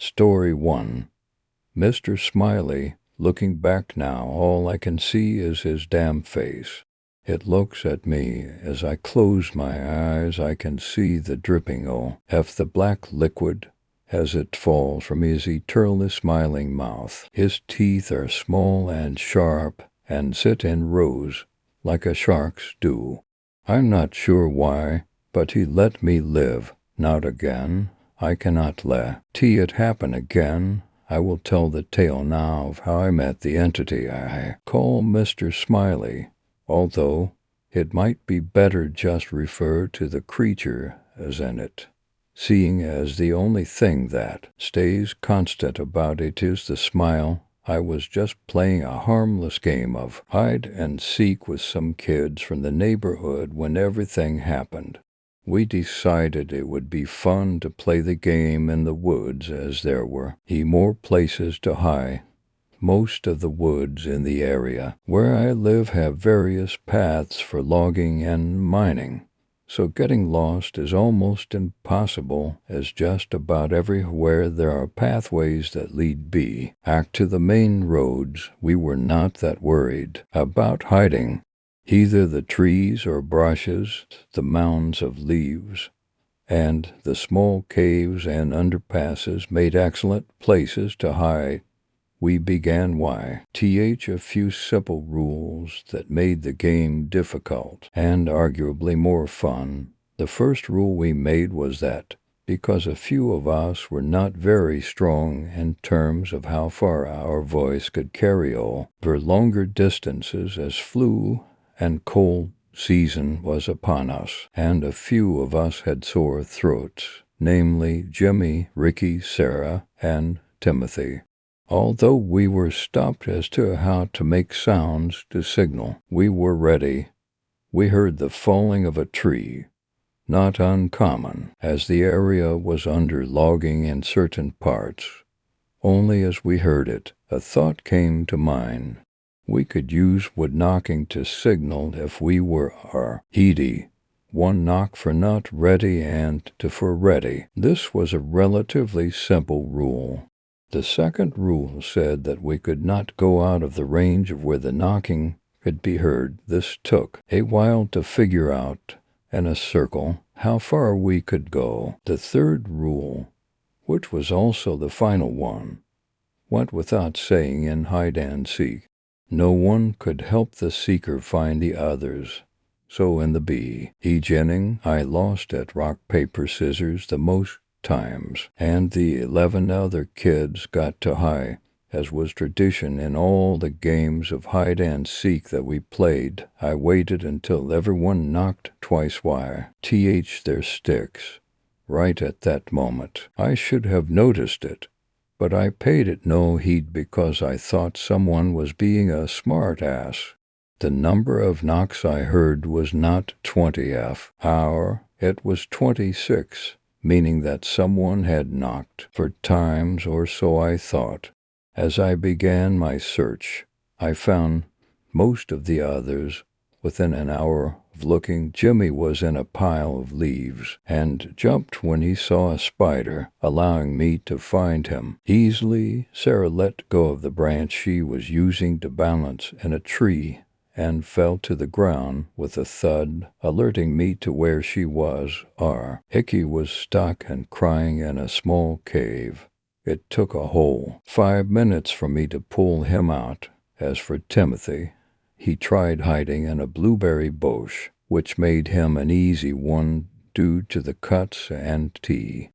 Story 1. Mr. Smiley. Looking back now, all I can see is his damn face. It looks at me. As I close my eyes, I can see the dripping of the black liquid as it falls from his eternally smiling mouth. His teeth are small and sharp and sit in rows like a shark's do. I'm not sure why, but he let me live. Not again. I cannot let it happen again. I will tell the tale now of how I met the entity I call Mr. Smiley, although it might be better just refer to the creature as in it, seeing as the only thing that stays constant about it is the smile. I was just playing a harmless game of hide and seek with some kids from the neighborhood when everything happened. We decided it would be fun to play the game in the woods as there were more places to hide. Most of the woods in the area where I live have various paths for logging and mining, so getting lost is almost impossible, as just about everywhere there are pathways that lead back to the main roads. We were not that worried about hiding. Either the trees or brushes, the mounds of leaves, and the small caves and underpasses made excellent places to hide. We began a few simple rules that made the game difficult and arguably more fun. The first rule we made was that because a few of us were not very strong in terms of how far our voice could carry over longer distances, as flu and cold season was upon us, and a few of us had sore throats, namely Jimmy, Ricky, Sarah, and Timothy. Although we were stopped as to how to make sounds to signal we were ready, we heard the falling of a tree, not uncommon, as the area was under logging in certain parts. Only as we heard it, a thought came to mind. We could use wood knocking to signal if we were ready. One knock for not ready and two for ready. This was a relatively simple rule. The second rule said that we could not go out of the range of where the knocking could be heard. This took a while to figure out in a circle how far we could go. The third rule, which was also the final one, went without saying in hide and seek. No one could help the seeker find the others. So in the beginning, I lost at rock, paper, scissors the most times, and the 11 other kids got to hide, as was tradition in all the games of hide and seek that we played. I waited until everyone knocked twice their sticks. Right at that moment, I should have noticed it, but I paid it no heed because I thought someone was being a smart ass. The number of knocks I heard was not 20 it was 26, meaning that someone had knocked 4 times, or so I thought. As I began my search, I found most of the others within an hour of looking. Jimmy was in a pile of leaves and jumped when he saw a spider, allowing me to find him easily. Sarah let go of the branch she was using to balance in a tree and fell to the ground with a thud, alerting me to where she was. Hickey was stuck and crying in a small cave. It took a whole 5 minutes for me to pull him out. As for Timothy, he tried hiding in a blueberry bush, which made him an easy one due to the cuts and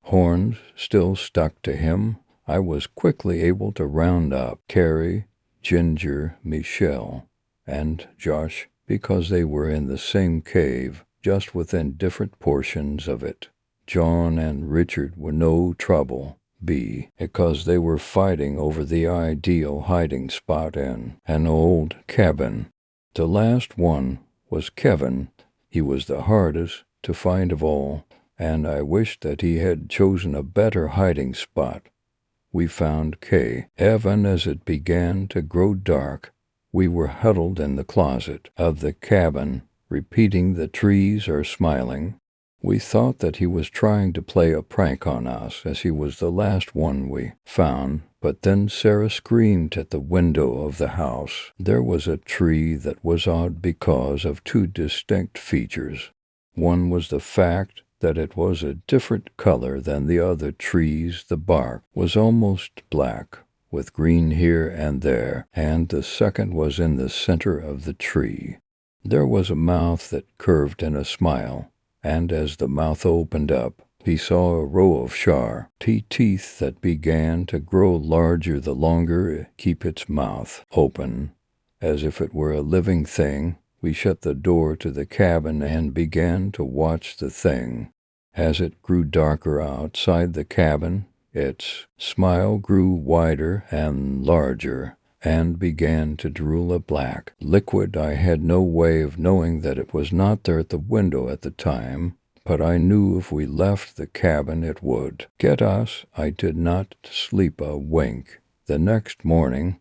horns still stuck to him. I was quickly able to round up Carrie, Ginger, Michelle, and Josh, because they were in the same cave, just within different portions of it. John and Richard were no trouble, because they were fighting over the ideal hiding spot in an old cabin. The last one was Kevin. He was the hardest to find of all, and I wished that he had chosen a better hiding spot. We found Evan as it began to grow dark. We were huddled in the closet of the cabin, repeating "the trees are smiling." We thought that he was trying to play a prank on us, as he was the last one we found, but then Sarah screamed at the window of the house. There was a tree that was odd because of two distinct features. One was the fact that it was a different color than the other trees. The bark was almost black, with green here and there, and the second was in the center of the tree. There was a mouth that curved in a smile, and as the mouth opened up, he saw a row of sharp teeth that began to grow larger the longer it kept its mouth open, as if it were a living thing. We shut the door to the cabin and began to watch the thing. As it grew darker outside the cabin, its smile grew wider and larger, and began to drool a black liquid. I had no way of knowing that it was not there at the window at the time, but I knew if we left the cabin it would get us. I did not sleep a wink. The next morning,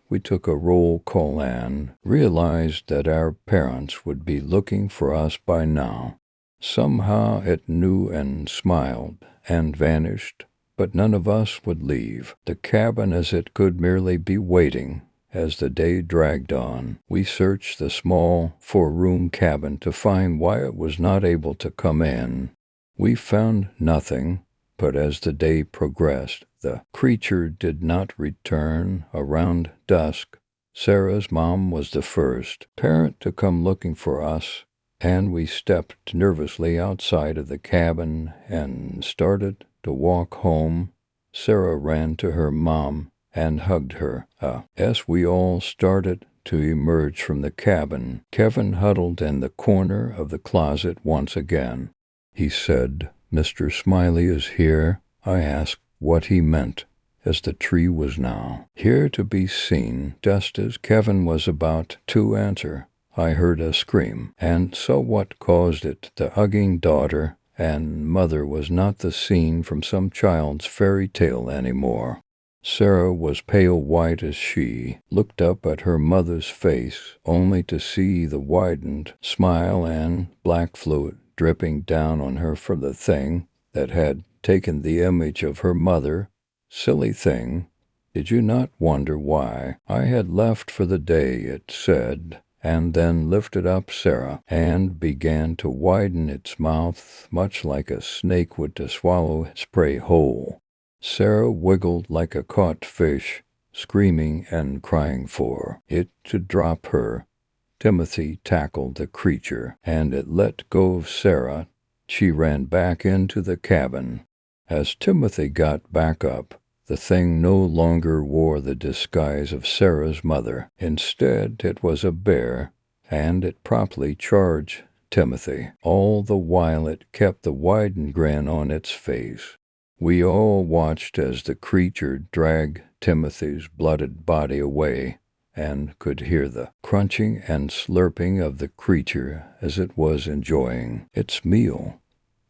we took a roll call and realized that our parents would be looking for us by now. Somehow it knew and smiled and vanished, but none of us would leave the cabin, as it could merely be waiting. As the day dragged on, we searched the small four-room cabin to find why it was not able to come in. We found nothing, but as the day progressed, the creature did not return. Around dusk, Sarah's mom was the first parent to come looking for us, and we stepped nervously outside of the cabin and started to walk home. Sarah ran to her mom and hugged her. As we all started to emerge from the cabin, Kevin huddled in the corner of the closet once again. He said, "Mr. Smiley is here." I asked what he meant, as the tree was now here to be seen. Just as Kevin was about to answer, I heard a scream, and saw what caused it. The hugging daughter and mother was not the scene from some child's fairy tale anymore. Sarah was pale white as she looked up at her mother's face, only to see the widened smile and black fluid dripping down on her from the thing that had taken the image of her mother. Silly thing, did you not wonder why I had left for the day? It said, and then lifted up Sarah and began to widen its mouth, much like a snake would to swallow its prey whole. Sarah wiggled like a caught fish, screaming and crying for it to drop her. Timothy tackled the creature, and it let go of Sarah. She ran back into the cabin. As Timothy got back up, the thing no longer wore the disguise of Sarah's mother. Instead, it was a bear, and it promptly charged Timothy. All the while it kept the widened grin on its face. We all watched as the creature dragged Timothy's blooded body away, and could hear the crunching and slurping of the creature as it was enjoying its meal.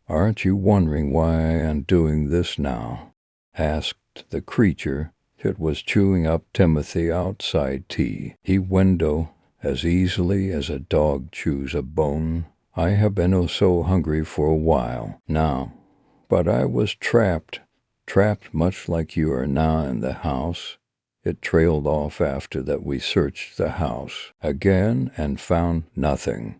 "Aren't you wondering why I am doing this now?" asked the creature. It was chewing up Timothy outside tea. He window as easily as a dog chews a bone. I have been so hungry for a while now, but I was trapped much like you are now in the house. It trailed off after that. We searched the house again and found nothing.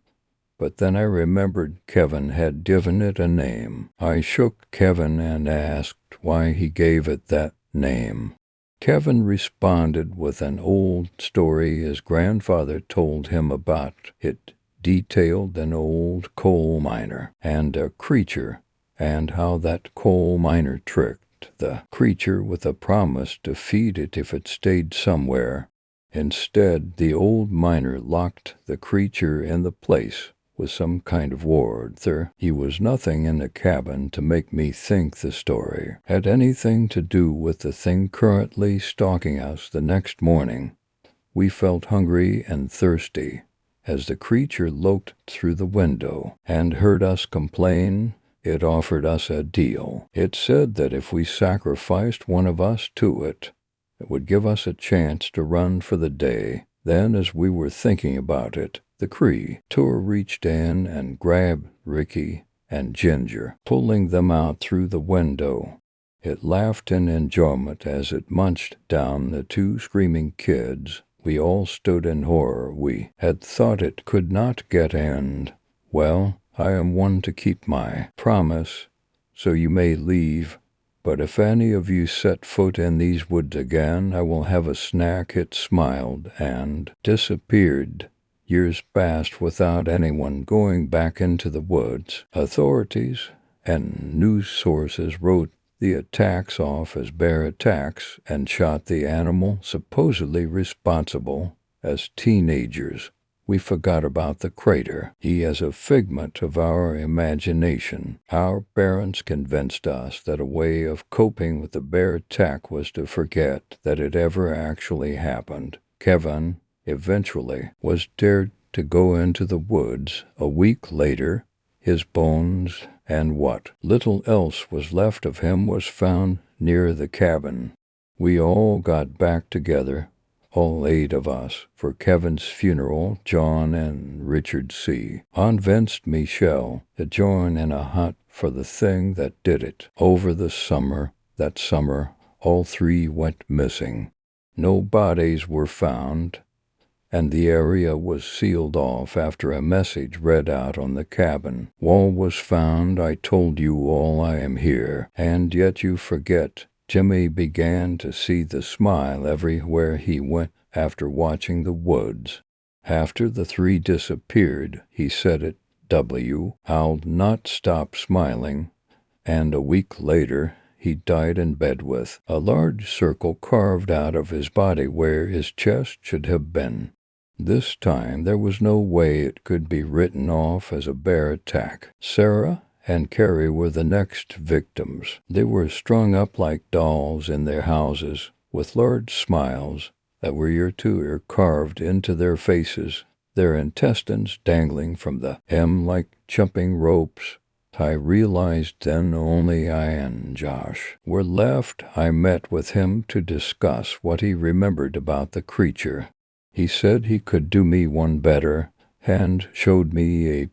But then I remembered Kevin had given it a name. I shook Kevin and asked why he gave it that name. Kevin responded with an old story his grandfather told him about. It detailed an old coal miner and a creature, and how that coal miner tricked the creature with a promise to feed it if it stayed somewhere. Instead, the old miner locked the creature in the place with some kind of ward. There was nothing in the cabin to make me think the story had anything to do with the thing currently stalking us. The next morning, we felt hungry and thirsty as the creature looked through the window and heard us complain. It offered us a deal. It said that if we sacrificed one of us to it, it would give us a chance to run for the day. Then, as we were thinking about it, the creature reached in and grabbed Ricky and Ginger, pulling them out through the window. It laughed in enjoyment as it munched down the two screaming kids. We all stood in horror. We had thought it could not get end. Well, I am one to keep my promise, so you may leave. But if any of you set foot in these woods again, I will have a snack. It smiled and disappeared. Years passed without anyone going back into the woods. Authorities and news sources wrote the attacks off as bear attacks and shot the animal supposedly responsible as teenagers. We forgot about the crater. He is a figment of our imagination. Our parents convinced us that a way of coping with the bear attack was to forget that it ever actually happened. Kevin, eventually, was dared to go into the woods. A week later, his bones and what little else was left of him was found near the cabin. We all got back together, all 8 of us, for Kevin's funeral. John and Richard C. convinced Michelle to join in a hunt for the thing that did it. Over that summer, all 3 went missing. No bodies were found, and the area was sealed off after a message read out on the cabin wall was found. I told you all I am here, and yet you forget. Jimmy began to see the smile everywhere he went after watching the woods. After the 3 disappeared, he said it, I'll not stop smiling, and a week later he died in bed with a large circle carved out of his body where his chest should have been. This time there was no way it could be written off as a bear attack. Sarah and Carrie were the next victims. They were strung up like dolls in their houses, with large smiles that were ear to ear carved into their faces, their intestines dangling from the hem like jumping ropes. I realized then only I and Josh were left. I met with him to discuss what he remembered about the creature. He said he could do me one better, and showed me a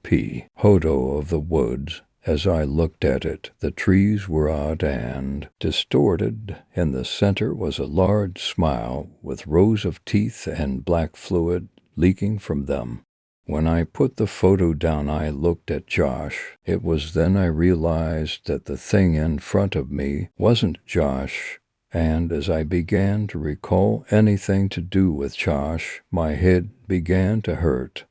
photo of the woods. As I looked at it, the trees were odd and distorted. In the center was a large smile with rows of teeth and black fluid leaking from them. When I put the photo down, I looked at Josh. It was then I realized that the thing in front of me wasn't Josh, and as I began to recall anything to do with Josh, my head began to hurt.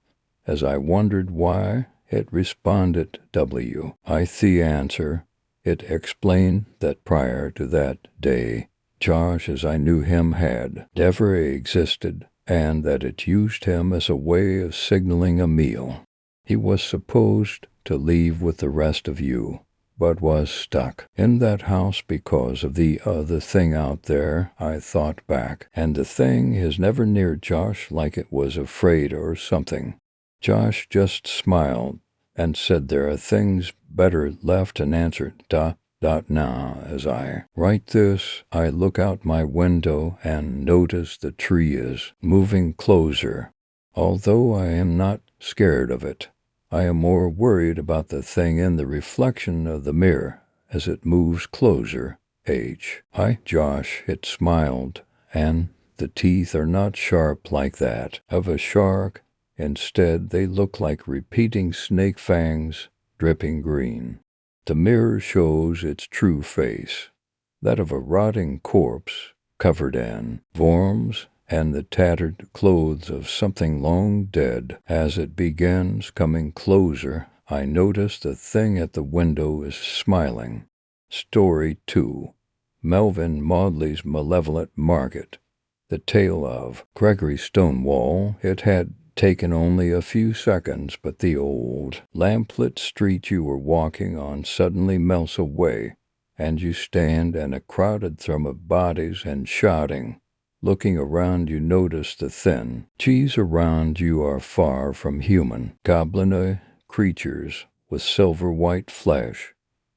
As I wondered why, it responded, the answer. It explained that prior to that day, Josh as I knew him had never existed, and that it used him as a way of signaling a meal. He was supposed to leave with the rest of you, but was stuck in that house because of the other thing out there. I thought back, and the thing is never near Josh like it was afraid or something. Josh just smiled and said there are things better left unanswered. Now, as I write this, I look out my window and notice the tree is moving closer. Although I am not scared of it, I am more worried about the thing in the reflection of the mirror as it moves closer. Josh, it smiled, and the teeth are not sharp like that of a shark. Instead, they look like repeating snake fangs, dripping green. The mirror shows its true face, that of a rotting corpse covered in worms and the tattered clothes of something long dead. As it begins coming closer, I notice the thing at the window is smiling. Story 2. Melvin Maudley's Malevolent Market. The tale of Gregory Stonewall. It had taken only a few seconds, but the old lamplit street you were walking on suddenly melts away, and you stand in a crowded throng of bodies and shouting. Looking around, you notice the thin trees around you are far from human, goblinoid creatures with silver-white flesh,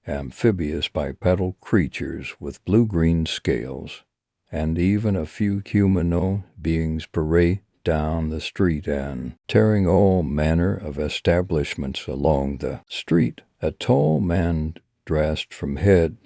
amphibious bipedal creatures with blue-green scales, and even a few humanoid beings parade down the street and tearing all manner of establishments along the street A tall man dressed from head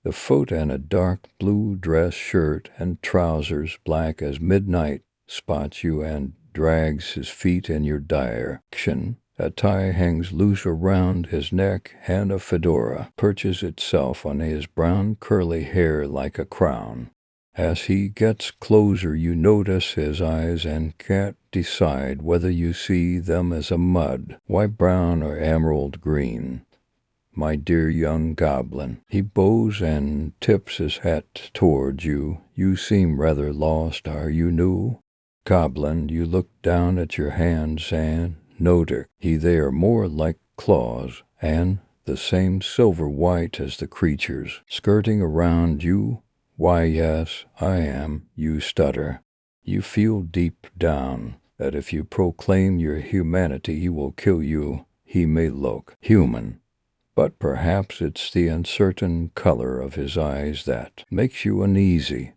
to foot in a dark blue dress shirt and trousers black as midnight spots you and drags his feet in your direction. A tie hangs loose around his neck, and a fedora perches itself on his brown curly hair like a crown. As he gets closer, you notice his eyes and can't decide whether you see them as a mud, white, brown, or emerald green. My dear young goblin, he bows and tips his hat towards you. You seem rather lost. Are you new? Goblin, you look down at your hands and notice they are more like claws, and the same silver white as the creatures skirting around you. Why, yes, I am, you stutter. You feel deep down that if you proclaim your humanity, he will kill you. He may look human, but perhaps it's the uncertain color of his eyes that makes you uneasy.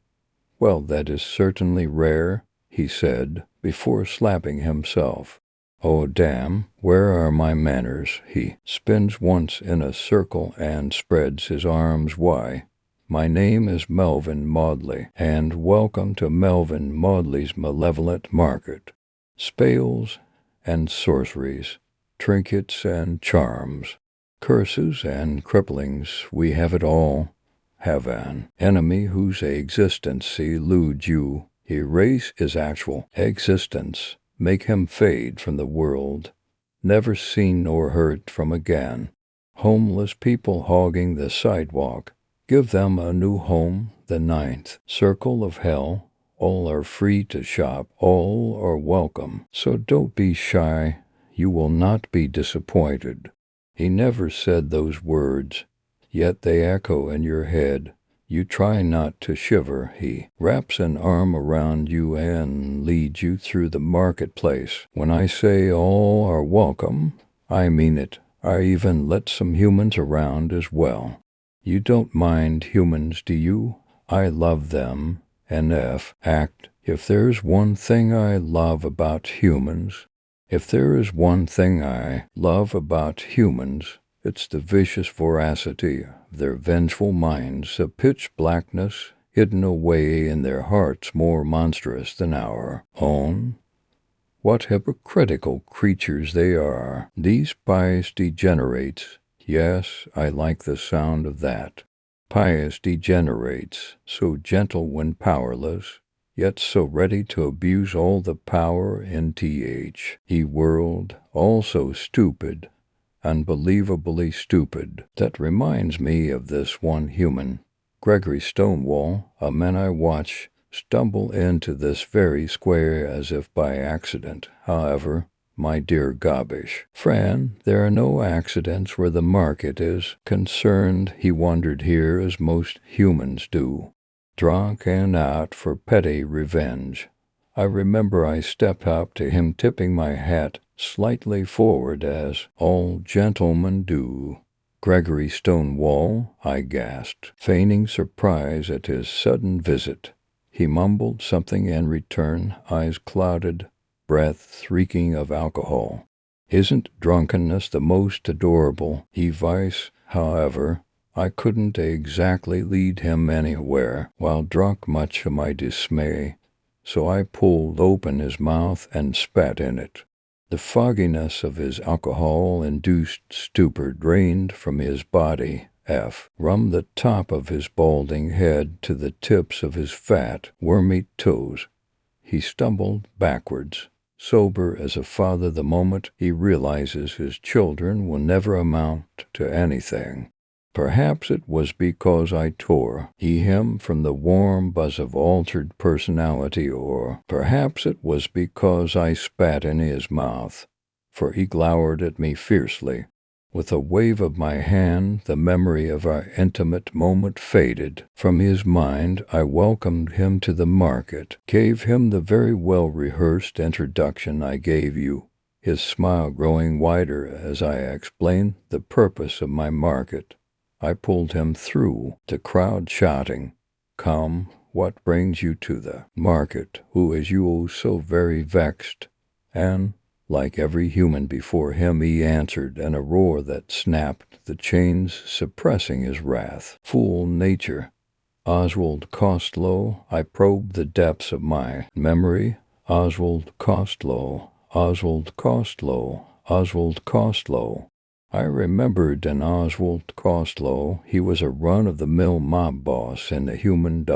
Well, that is certainly rare, he said, before slapping himself. Oh, damn, where are my manners? He spins once in a circle and spreads his arms wide. My name is Melvin Maudley, and welcome to Melvin Maudley's malevolent market. Spells and sorceries, trinkets and charms, curses and cripplings, we have it all. Have an enemy whose existence eludes you, erase his actual existence, make him fade from the world, never seen nor heard from again. Homeless people hogging the sidewalk, give them a new home, the ninth circle of hell. All are free to shop, all are welcome, so don't be shy, you will not be disappointed. He never said those words, yet they echo in your head. You try not to shiver. He wraps an arm around you and leads you through the marketplace. When I say all are welcome, I mean it. I even let some humans around as well. You don't mind humans, do you? I love them. If there's one thing I love about humans, it's the vicious voracity of their vengeful minds, a pitch blackness hidden away in their hearts more monstrous than our own. What hypocritical creatures they are, these pious degenerates. Yes, I like the sound of that. Pious degenerates, so gentle when powerless, yet so ready to abuse all the power in the world, also stupid, unbelievably stupid. That reminds me of this one human, Gregory Stonewall, a man I watch stumble into this very square as if by accident. However, my dear gobbish friend, there are no accidents where the market is concerned. He wandered here as most humans do, drunk and out for petty revenge. I remember I stepped up to him, tipping my hat slightly forward as all gentlemen do. Gregory Stonewall, I gasped, feigning surprise at his sudden visit. He mumbled something in return, eyes clouded, breath reeking of alcohol. Isn't drunkenness the most adorable vice? However, I couldn't exactly lead him anywhere while drunk, much to my dismay, so I pulled open his mouth and spat in it. The fogginess of his alcohol-induced stupor drained from his body, from the top of his balding head to the tips of his fat, wormy toes. He stumbled backwards, sober as a father the moment he realizes his children will never amount to anything. Perhaps it was because I tore him from the warm buzz of altered personality, or perhaps it was because I spat in his mouth, for he glowered at me fiercely. With a wave of my hand, the memory of our intimate moment faded from his mind. I welcomed him to the market, gave him the very well-rehearsed introduction I gave you, his smile growing wider as I explained the purpose of my market. I pulled him through the crowd shouting, "Come, what brings you to the market? Who is you so very vexed? And Like every human before him, he answered in a roar that snapped the chains suppressing his wrath. Fool nature. Oswald Costello. I probed the depths of my memory. Oswald Costello. Oswald Costello. Oswald Costello. I remembered an Oswald Costello. He was a run-of-the-mill mob boss in the Human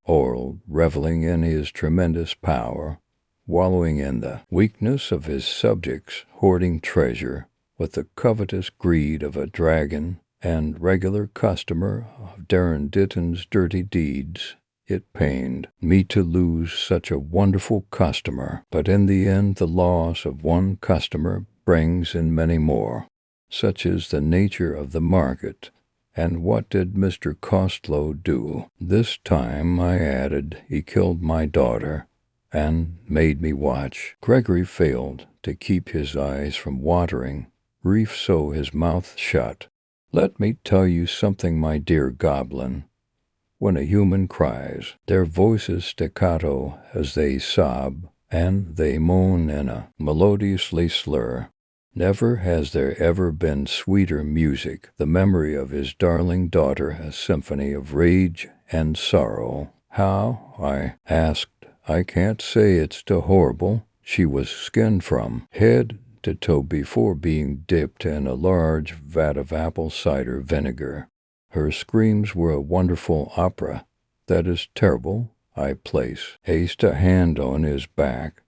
world, reveling in his tremendous power, wallowing in the weakness of his subjects, hoarding treasure with the covetous greed of a dragon, and regular customer of Darren Ditton's dirty deeds. It pained me to lose such a wonderful customer, but in the end the loss of one customer brings in many more. Such is the nature of the market. And what did Mr. Costello do? This time, I added, he killed my daughter and made me watch. Gregory failed to keep his eyes from watering, reef so his mouth shut. Let me tell you something, my dear goblin. When a human cries, their voices staccato as they sob, and they moan in a melodiously slur. Never has there ever been sweeter music, the memory of his darling daughter, a symphony of rage and sorrow. How? I asked. I can't say it's too horrible. She was skinned from head to toe before being dipped in a large vat of apple cider vinegar. Her screams were a wonderful opera. That is terrible. I placed a hand on his back.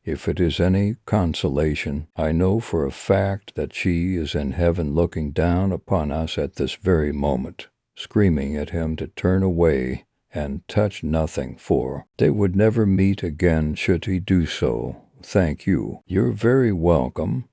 If it is any consolation, I know for a fact that she is in heaven looking down upon us at this very moment, screaming at him to turn away and touch nothing, for they would never meet again should he do so. Thank you. You're very welcome.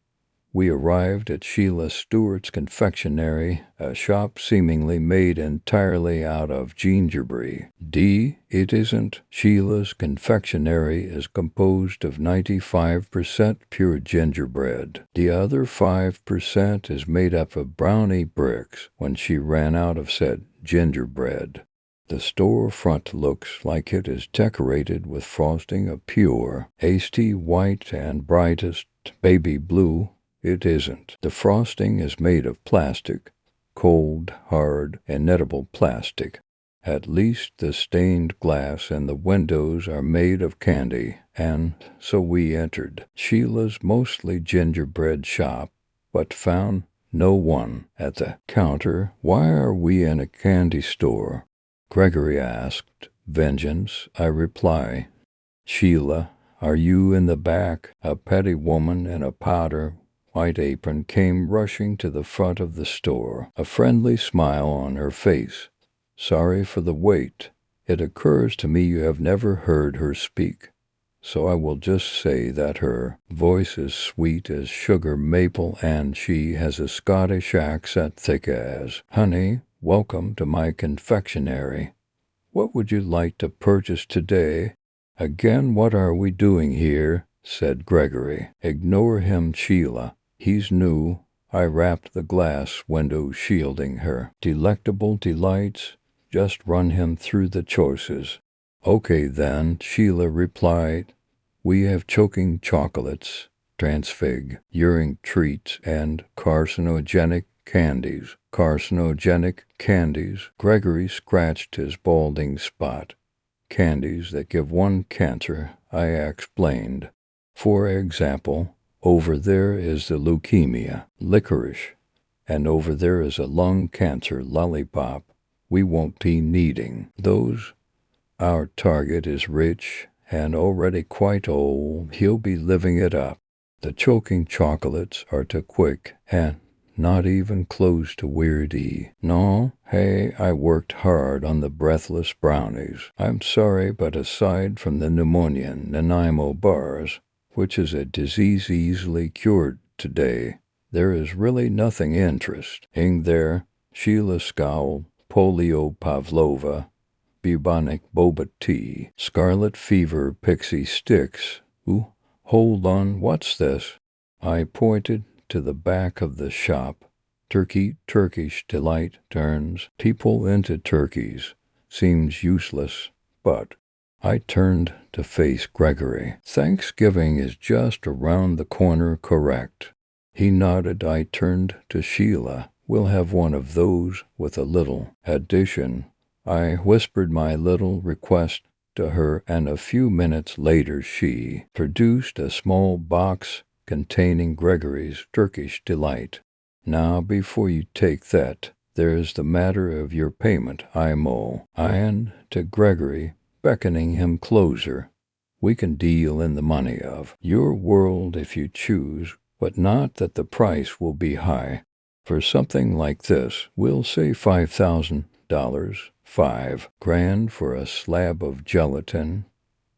We arrived at Sheila Stewart's confectionery, a shop seemingly made entirely out of gingerbread. It isn't. Sheila's confectionery is composed of 95% pure gingerbread. The other 5% is made up of brownie bricks when she ran out of said gingerbread. The store front looks like it is decorated with frosting of pure, pasty white and brightest baby blue. It isn't. The frosting is made of plastic, cold, hard, ineatable plastic. At least the stained glass in the windows are made of candy, and so we entered Sheila's mostly gingerbread shop, but found no one at the counter. Why are we in a candy store? Gregory asked. Vengeance, I reply. Sheila, are you in the back? A petty woman in a powder white apron came rushing to the front of the store, a friendly smile on her face. Sorry for the wait. It occurs to me you have never heard her speak, so I will just say that her voice is sweet as sugar maple and she has a Scottish accent thick as honey. Welcome to my confectionery. What would you like to purchase today? Again, what are we doing here? Said Gregory. Ignore him, Sheila. He's new. I wrapped the glass window shielding her delectable delights. Just run him through the choices. Okay then, Sheila replied. We have choking chocolates, transfiguring treats, and carcinogenic candies. Carcinogenic candies. Gregory scratched his balding spot. Candies that give one cancer, I explained. For example, over there is the leukemia, licorice, and over there is a lung cancer lollipop. We won't be needing those. Our target is rich and already quite old. He'll be living it up. The choking chocolates are too quick and not even close to weirdy. No, hey, I worked hard on the breathless brownies. I'm sorry, but aside from the pneumonia Nanaimo bars, which is a disease easily cured today, there is really nothing interesting there. Sheila scowled. Polio pavlova, bubonic boba tea, scarlet fever pixie sticks. Ooh, hold on, what's this? I pointed to the back of the shop. Turkish delight turns people into turkeys. Seems useless, but I turned to face Gregory. Thanksgiving is just around the corner, correct? He nodded. I turned to Sheila. We'll have one of those with a little addition. I whispered my little request to her, and a few minutes later she produced a small box containing Gregory's Turkish delight. Now, before you take that, there's the matter of your payment, IMO. And to Gregory, beckoning him closer, we can deal in the money of your world if you choose, but not that the price will be high. For something like this, we'll say $5,000, $5,000 for a slab of gelatin,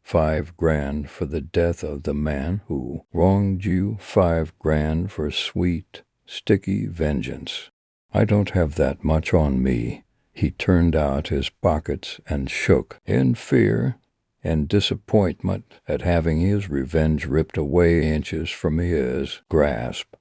$5,000 for the death of the man who wronged you, $5,000 for sweet, sticky vengeance. I don't have that much on me. He turned out his pockets and shook in fear and disappointment at having his revenge ripped away inches from his grasp.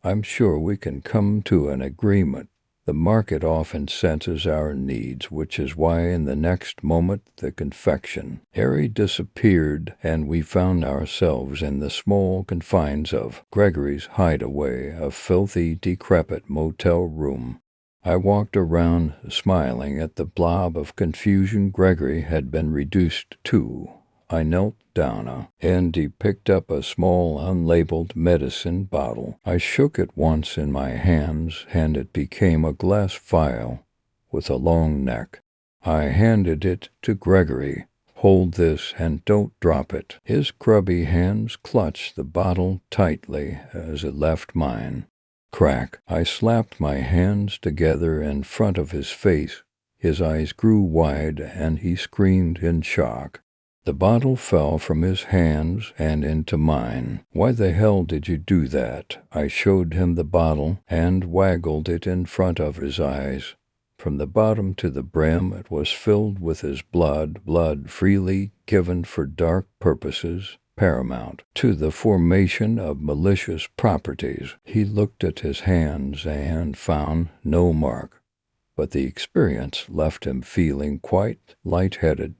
I'm sure we can come to an agreement. The market often senses our needs, which is why in the next moment the confectionery disappeared and we found ourselves in the small confines of Gregory's hideaway, a filthy, decrepit motel room. I walked around, smiling at the blob of confusion Gregory had been reduced to. I knelt down, and he picked up a small unlabeled medicine bottle. I shook it once in my hands, and it became a glass vial with a long neck. I handed it to Gregory. Hold this and don't drop it. His grubby hands clutched the bottle tightly as it left mine. Crack! I slapped my hands together in front of his face. His eyes grew wide, and he screamed in shock. The bottle fell from his hands and into mine. Why the hell did you do that? I showed him the bottle and waggled it in front of his eyes. From the bottom to the brim it was filled with his blood freely given for dark purposes, paramount to the formation of malicious properties. He looked at his hands and found no mark, but the experience left him feeling quite light-headed.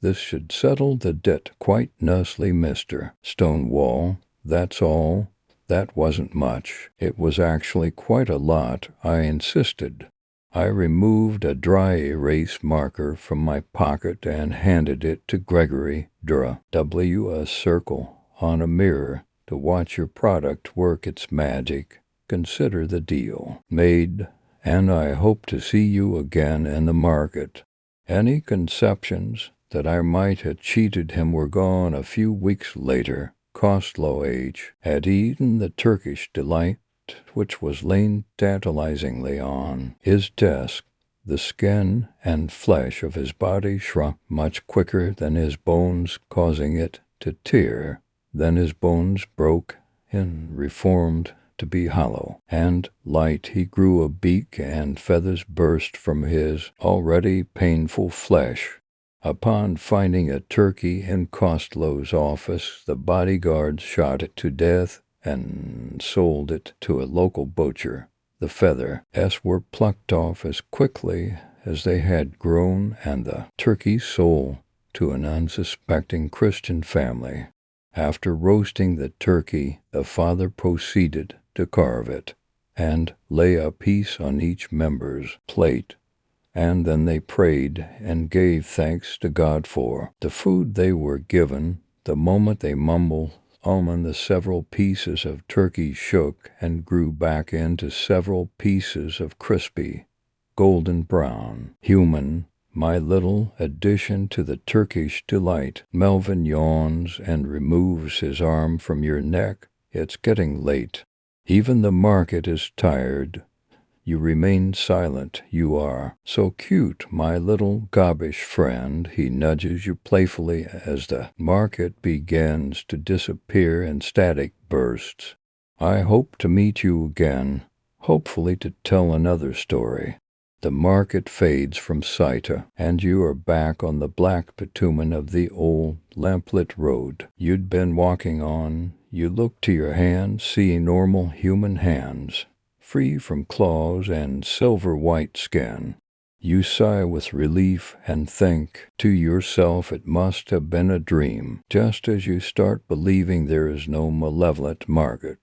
This should settle the debt quite nicely, Mr. Stonewall. That's all. That wasn't much. It was actually quite a lot, I insisted. I removed a dry erase marker from my pocket and handed it to Gregory. W a circle on a mirror to watch your product work its magic. Consider the deal made, and I hope to see you again in the market. Any conceptions that I might have cheated him were gone a few weeks later. Costlow H. had eaten the Turkish delight, which was lain tantalizingly on his desk. The skin and flesh of his body shrunk much quicker than his bones, causing it to tear. Then his bones broke and reformed to be hollow and light. He grew a beak, and feathers burst from his already painful flesh. Upon finding a turkey in Costlow's office, the bodyguards shot it to death and sold it to a local butcher. The feathers were plucked off as quickly as they had grown, and the turkey sold to an unsuspecting Christian family. After roasting the turkey, the father proceeded to carve it and lay a piece on each member's plate, and then they prayed and gave thanks to God for the food they were given. The moment they mumbled almond, the several pieces of turkey shook and grew back into several pieces of crispy, golden brown, human, my little addition to the Turkish delight. Melvin yawns and removes his arm from your neck. It's getting late. Even the market is tired. You remain silent. You are so cute, my little gobbish friend. He nudges you playfully as the market begins to disappear in static bursts. I hope to meet you again, hopefully to tell another story. The market fades from sight, and you are back on the black bitumen of the old lamplit road you'd been walking on. You look to your hands, seeing normal human hands, free from claws and silver-white skin. You sigh with relief and think to yourself it must have been a dream, just as you start believing there is no malevolent Margaret,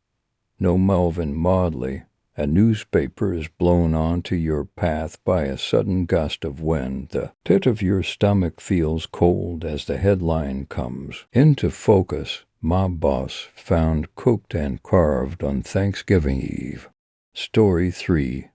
no Melvin Maudley. A newspaper is blown onto your path by a sudden gust of wind. The pit of your stomach feels cold as the headline comes into focus. Mob boss found cooked and carved on Thanksgiving Eve. Story 3.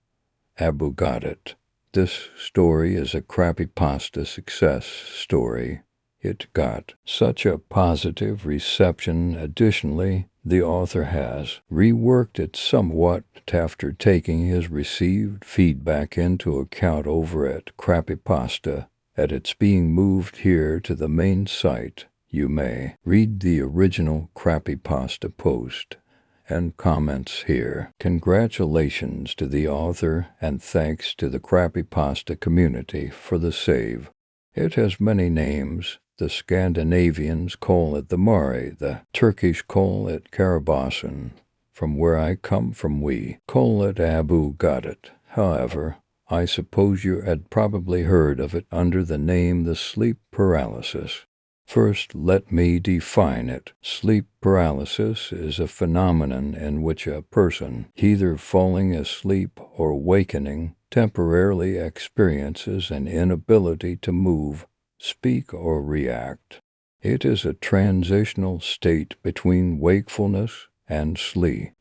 Abu got it. This story is a creepypasta success story. It got such a positive reception. Additionally, the author has reworked it somewhat after taking his received feedback into account over at Creepypasta. It's being moved here to the main site. You may read the original Creepypasta post and comments here. Congratulations to the author and thanks to the Creepypasta community for the save. It has many names. The Scandinavians call it the Mari, the Turkish call it Karabasan. From where I come from we call it Abu Ghadat. However, I suppose you had probably heard of it under the name the sleep paralysis. First, let me define it. Sleep paralysis is a phenomenon in which a person, either falling asleep or wakening, temporarily experiences an inability to move, speak, or react. It is a transitional state between wakefulness and sleep,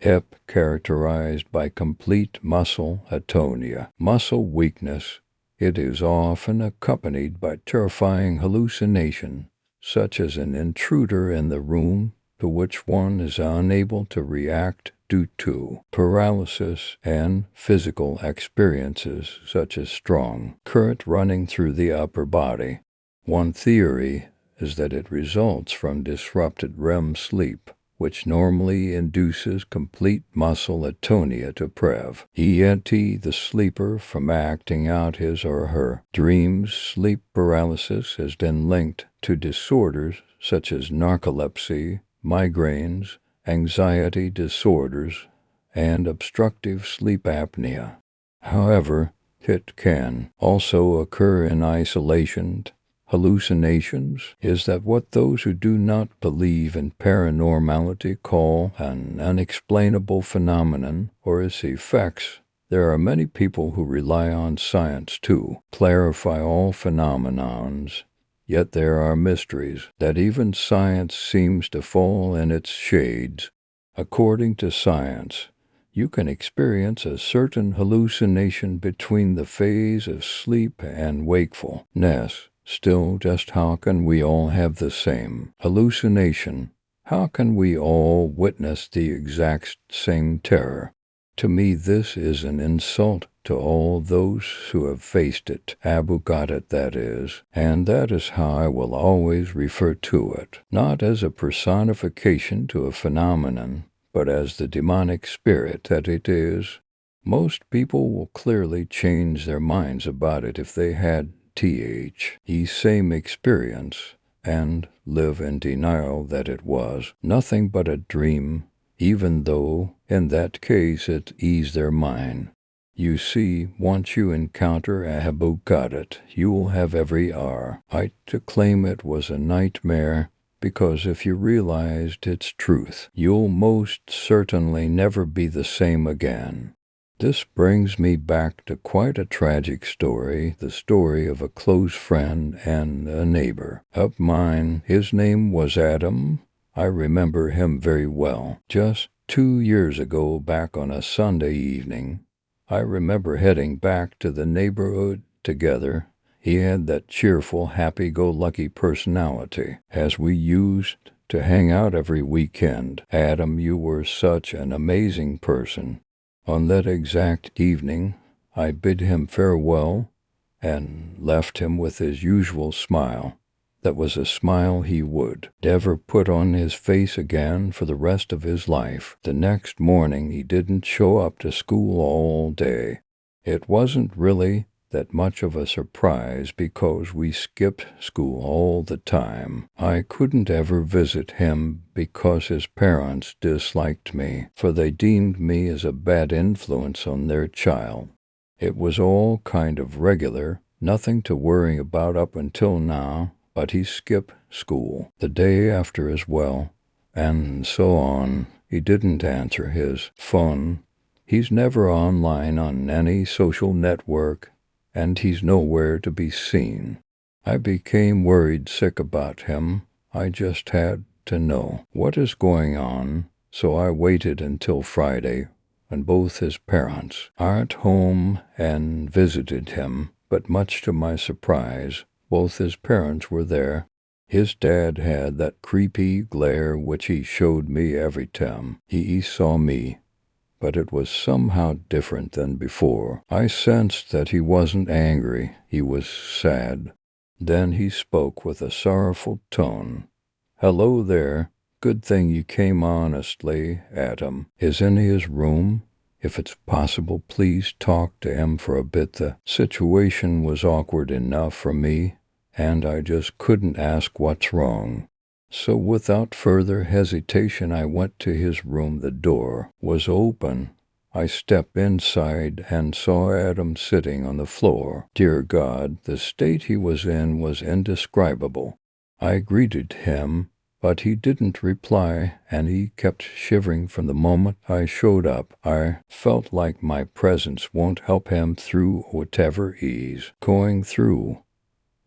characterized by complete muscle atonia, muscle weakness. It is often accompanied by terrifying hallucination, such as an intruder in the room to which one is unable to react due to paralysis, and physical experiences such as strong current running through the upper body. One theory is that it results from disrupted REM sleep, which normally induces complete muscle atonia to prevent the sleeper from acting out his or her dreams. Sleep paralysis has been linked to disorders such as narcolepsy, migraines, anxiety disorders, and obstructive sleep apnea. However, it can also occur in isolation. Hallucinations is that what those who do not believe in paranormality call an unexplainable phenomenon or its effects. There are many people who rely on science to clarify all phenomenons, yet there are mysteries that even science seems to fall in its shades. According to science, you can experience a certain hallucination between the phase of sleep and wakefulness. Still, just how can we all have the same hallucination? How can we all witness the exact same terror? To me, this is an insult to all those who have faced it. Abu got it, that is, and that is how I will always refer to it, not as a personification to a phenomenon, but as the demonic spirit that it is. Most people will clearly change their minds about it if they had the same experience and live in denial that it was nothing but a dream, even though in that case it eased their mind. You see, once you encounter Abu Ghadat, you will have every right to claim it was a nightmare, because if you realized its truth, you'll most certainly never be the same again. This brings me back to quite a tragic story, the story of a close friend and a neighbor of mine. His name was Adam. I remember him very well. Just 2 years ago, back on a Sunday evening, I remember heading back to the neighborhood together. He had that cheerful, happy-go-lucky personality, as we used to hang out every weekend. Adam, you were such an amazing person. On that exact evening, I bid him farewell and left him with his usual smile. That was a smile he would never put on his face again for the rest of his life. The next morning, he didn't show up to school all day. It wasn't really that much of a surprise because we skipped school all the time. I couldn't ever visit him because his parents disliked me, for they deemed me as a bad influence on their child. It was all kind of regular, nothing to worry about up until now, but he skipped school the day after as well, and so on. He didn't answer his phone. He's never online on any social network, and he's nowhere to be seen. I became worried sick about him. I just had to know what is going on, so I waited until Friday when both his parents are at home and visited him, but much to my surprise, both his parents were there. His dad had that creepy glare which he showed me every time he saw me, but it was somehow different than before. I sensed that he wasn't angry, he was sad. Then he spoke with a sorrowful tone. "Hello there. Good thing you came honestly. Adam is in his room. If it's possible, please talk to him for a bit. The situation was awkward enough for me, and I just couldn't ask what's wrong." So without further hesitation, I went to his room. The door was open. I stepped inside and saw Adam sitting on the floor. Dear God, the state he was in was indescribable. I greeted him, but he didn't reply, and he kept shivering from the moment I showed up. I felt like my presence won't help him through whatever he's going through.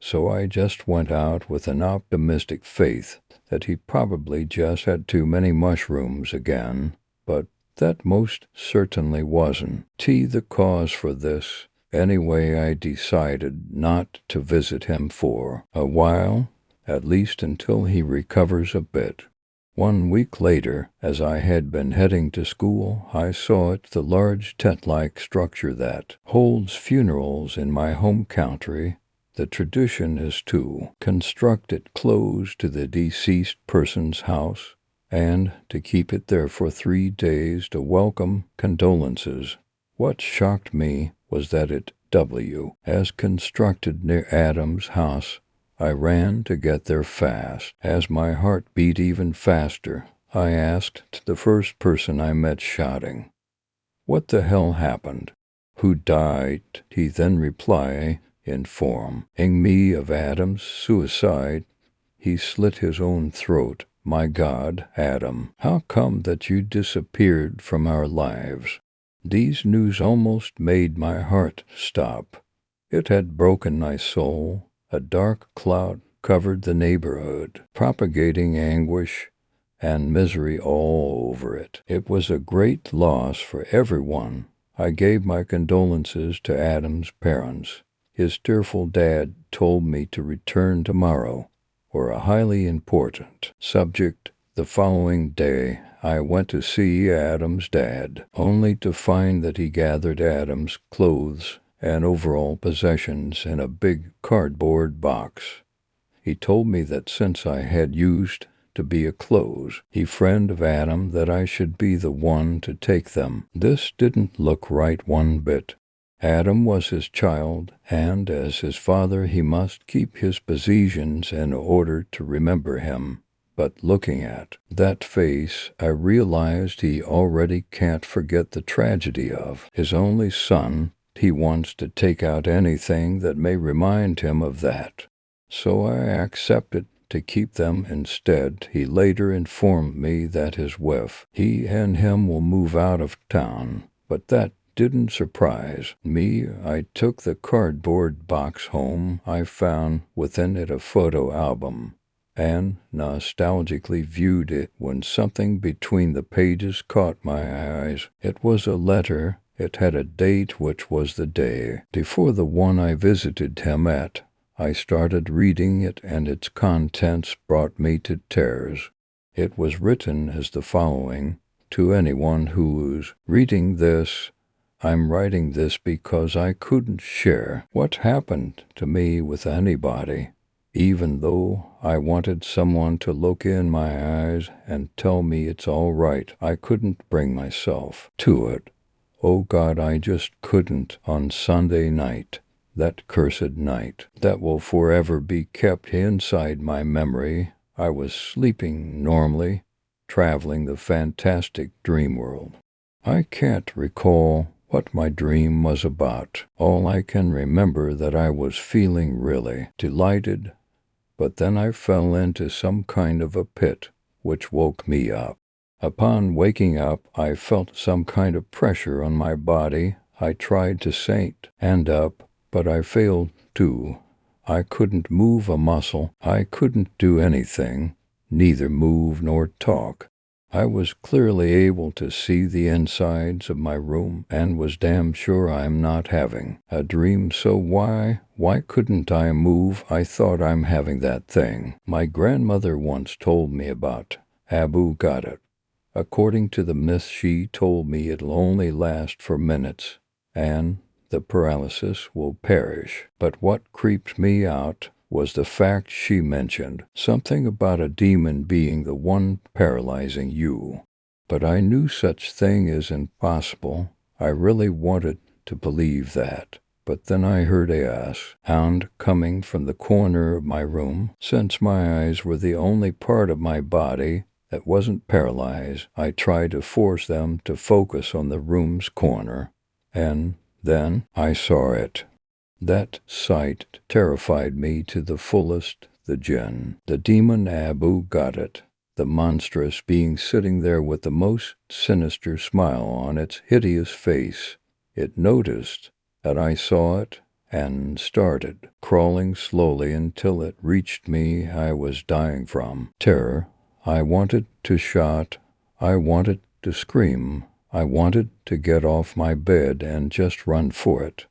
So I just went out with an optimistic faith that he probably just had too many mushrooms again, but that most certainly wasn't the cause for this. Anyway, I decided not to visit him for a while, at least until he recovers a bit. 1 week later, as I had been heading to school, I saw it, the large tent-like structure that holds funerals in my home country. The tradition is to construct it close to the deceased person's house and to keep it there for 3 days to welcome condolences. What shocked me was that it was constructed near Adam's house. I ran to get there fast. As my heart beat even faster, I asked the first person I met, shouting, "What the hell happened? Who died?" He then replied, informing me of Adam's suicide. He slit his own throat. My God, Adam, how come that you disappeared from our lives? These news almost made my heart stop. It had broken my soul. A dark cloud covered the neighborhood, propagating anguish and misery all over it. It was a great loss for everyone. I gave my condolences to Adam's parents. His tearful dad told me to return tomorrow for a highly important subject. The following day, I went to see Adam's dad, only to find that he gathered Adam's clothes and overall possessions in a big cardboard box. He told me that since I had used to be a close friend of Adam, that I should be the one to take them. This didn't look right one bit. Adam was his child, and as his father he must keep his possessions in order to remember him. But looking at that face, I realized he already can't forget the tragedy of his only son. He wants to take out anything that may remind him of that. So I accepted to keep them instead. He later informed me that his wife, he and him will move out of town, but that didn't surprise me. I took the cardboard box home. I found within it a photo album and nostalgically viewed it when something between the pages caught my eyes. It was a letter. It had a date, which was the day before the one I visited him at. I started reading it, and its contents brought me to tears. It was written as the following: "To anyone who's reading this, I'm writing this because I couldn't share what happened to me with anybody. Even though I wanted someone to look in my eyes and tell me it's all right, I couldn't bring myself to it. Oh God, I just couldn't. On Sunday night, that cursed night that will forever be kept inside my memory, I was sleeping normally, traveling the fantastic dream world. I can't recall what my dream was about. All I can remember that I was feeling really delighted, but then I fell into some kind of a pit, which woke me up. Upon waking up, I felt some kind of pressure on my body. I tried to stand up, but I failed to. I couldn't move a muscle. I couldn't do anything, neither move nor talk. I was clearly able to see the insides of my room and was damn sure I'm not having a dream, so why couldn't I move? I thought I'm having that thing my grandmother once told me about. Abu got it. According to the myth, she told me it'll only last for minutes, and the paralysis will perish. But what creeped me out was the fact she mentioned something about a demon being the one paralyzing you. But I knew such thing is impossible. I really wanted to believe that. But then I heard a sound coming from the corner of my room. Since my eyes were the only part of my body that wasn't paralyzed, I tried to force them to focus on the room's corner, and then I saw it. That sight terrified me to the fullest. The jinn, the demon Abu got it, the monstrous being sitting there with the most sinister smile on its hideous face. It noticed that I saw it and started crawling slowly until it reached me. I was dying from terror. I wanted to shout. I wanted to scream. I wanted to get off my bed and just run for it.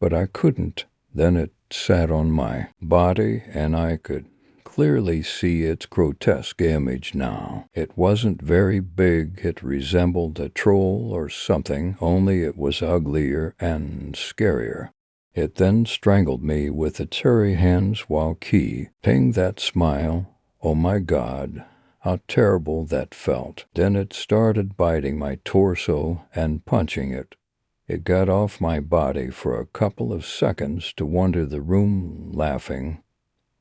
But I couldn't. Then it sat on my body, and I could clearly see its grotesque image now. It wasn't very big. It resembled a troll or something, only it was uglier and scarier. It then strangled me with its hairy hands while keeping that smile. Oh my God, how terrible that felt. Then it started biting my torso and punching it. It got off my body for a couple of seconds to wander the room laughing,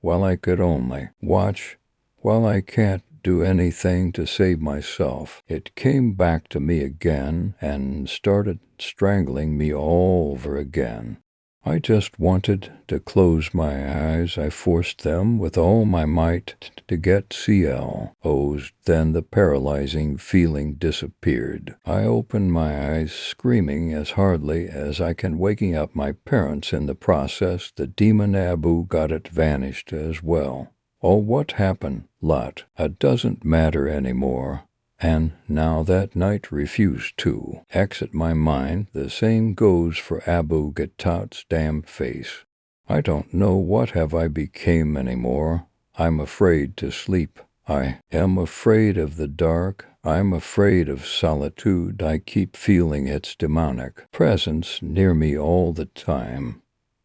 while I could only watch, while I can't do anything to save myself. It came back to me again and started strangling me all over again. I just wanted to close my eyes. I forced them with all my might to get CLOs. Then the paralyzing feeling disappeared. I opened my eyes, screaming as hardly as I can, waking up my parents in the process. The demon Abu got it vanished as well. Oh, what happened? Lot. It doesn't matter anymore. And now that night refused to exit my mind. The same goes for Abu Gatot's damn face. I don't know what have I became anymore. I'm afraid to sleep. I am afraid of the dark. I'm afraid of solitude. I keep feeling its demonic presence near me all the time.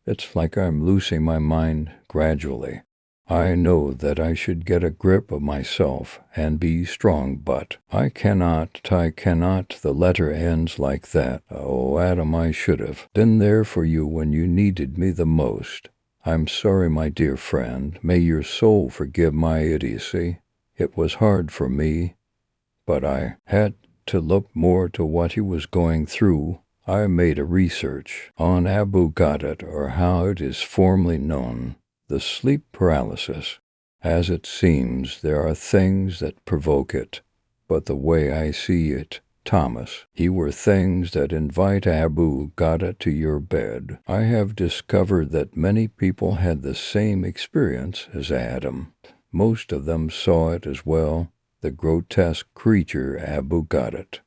It's like I'm losing my mind gradually. I know that I should get a grip of myself and be strong, but I cannot. The letter ends like that. Oh, Adam, I should have been there for you when you needed me the most. I'm sorry, my dear friend. May your soul forgive my idiocy. It was hard for me, but I had to look more to what he was going through. I made a research on Abu Ghadat, or how it is formally known, the sleep paralysis. As it seems, there are things that provoke it, but the way I see it, Thomas, he were things that invite Abu Ghadat to your bed. I have discovered that many people had the same experience as Adam. Most of them saw it as well, the grotesque creature Abu Ghadat.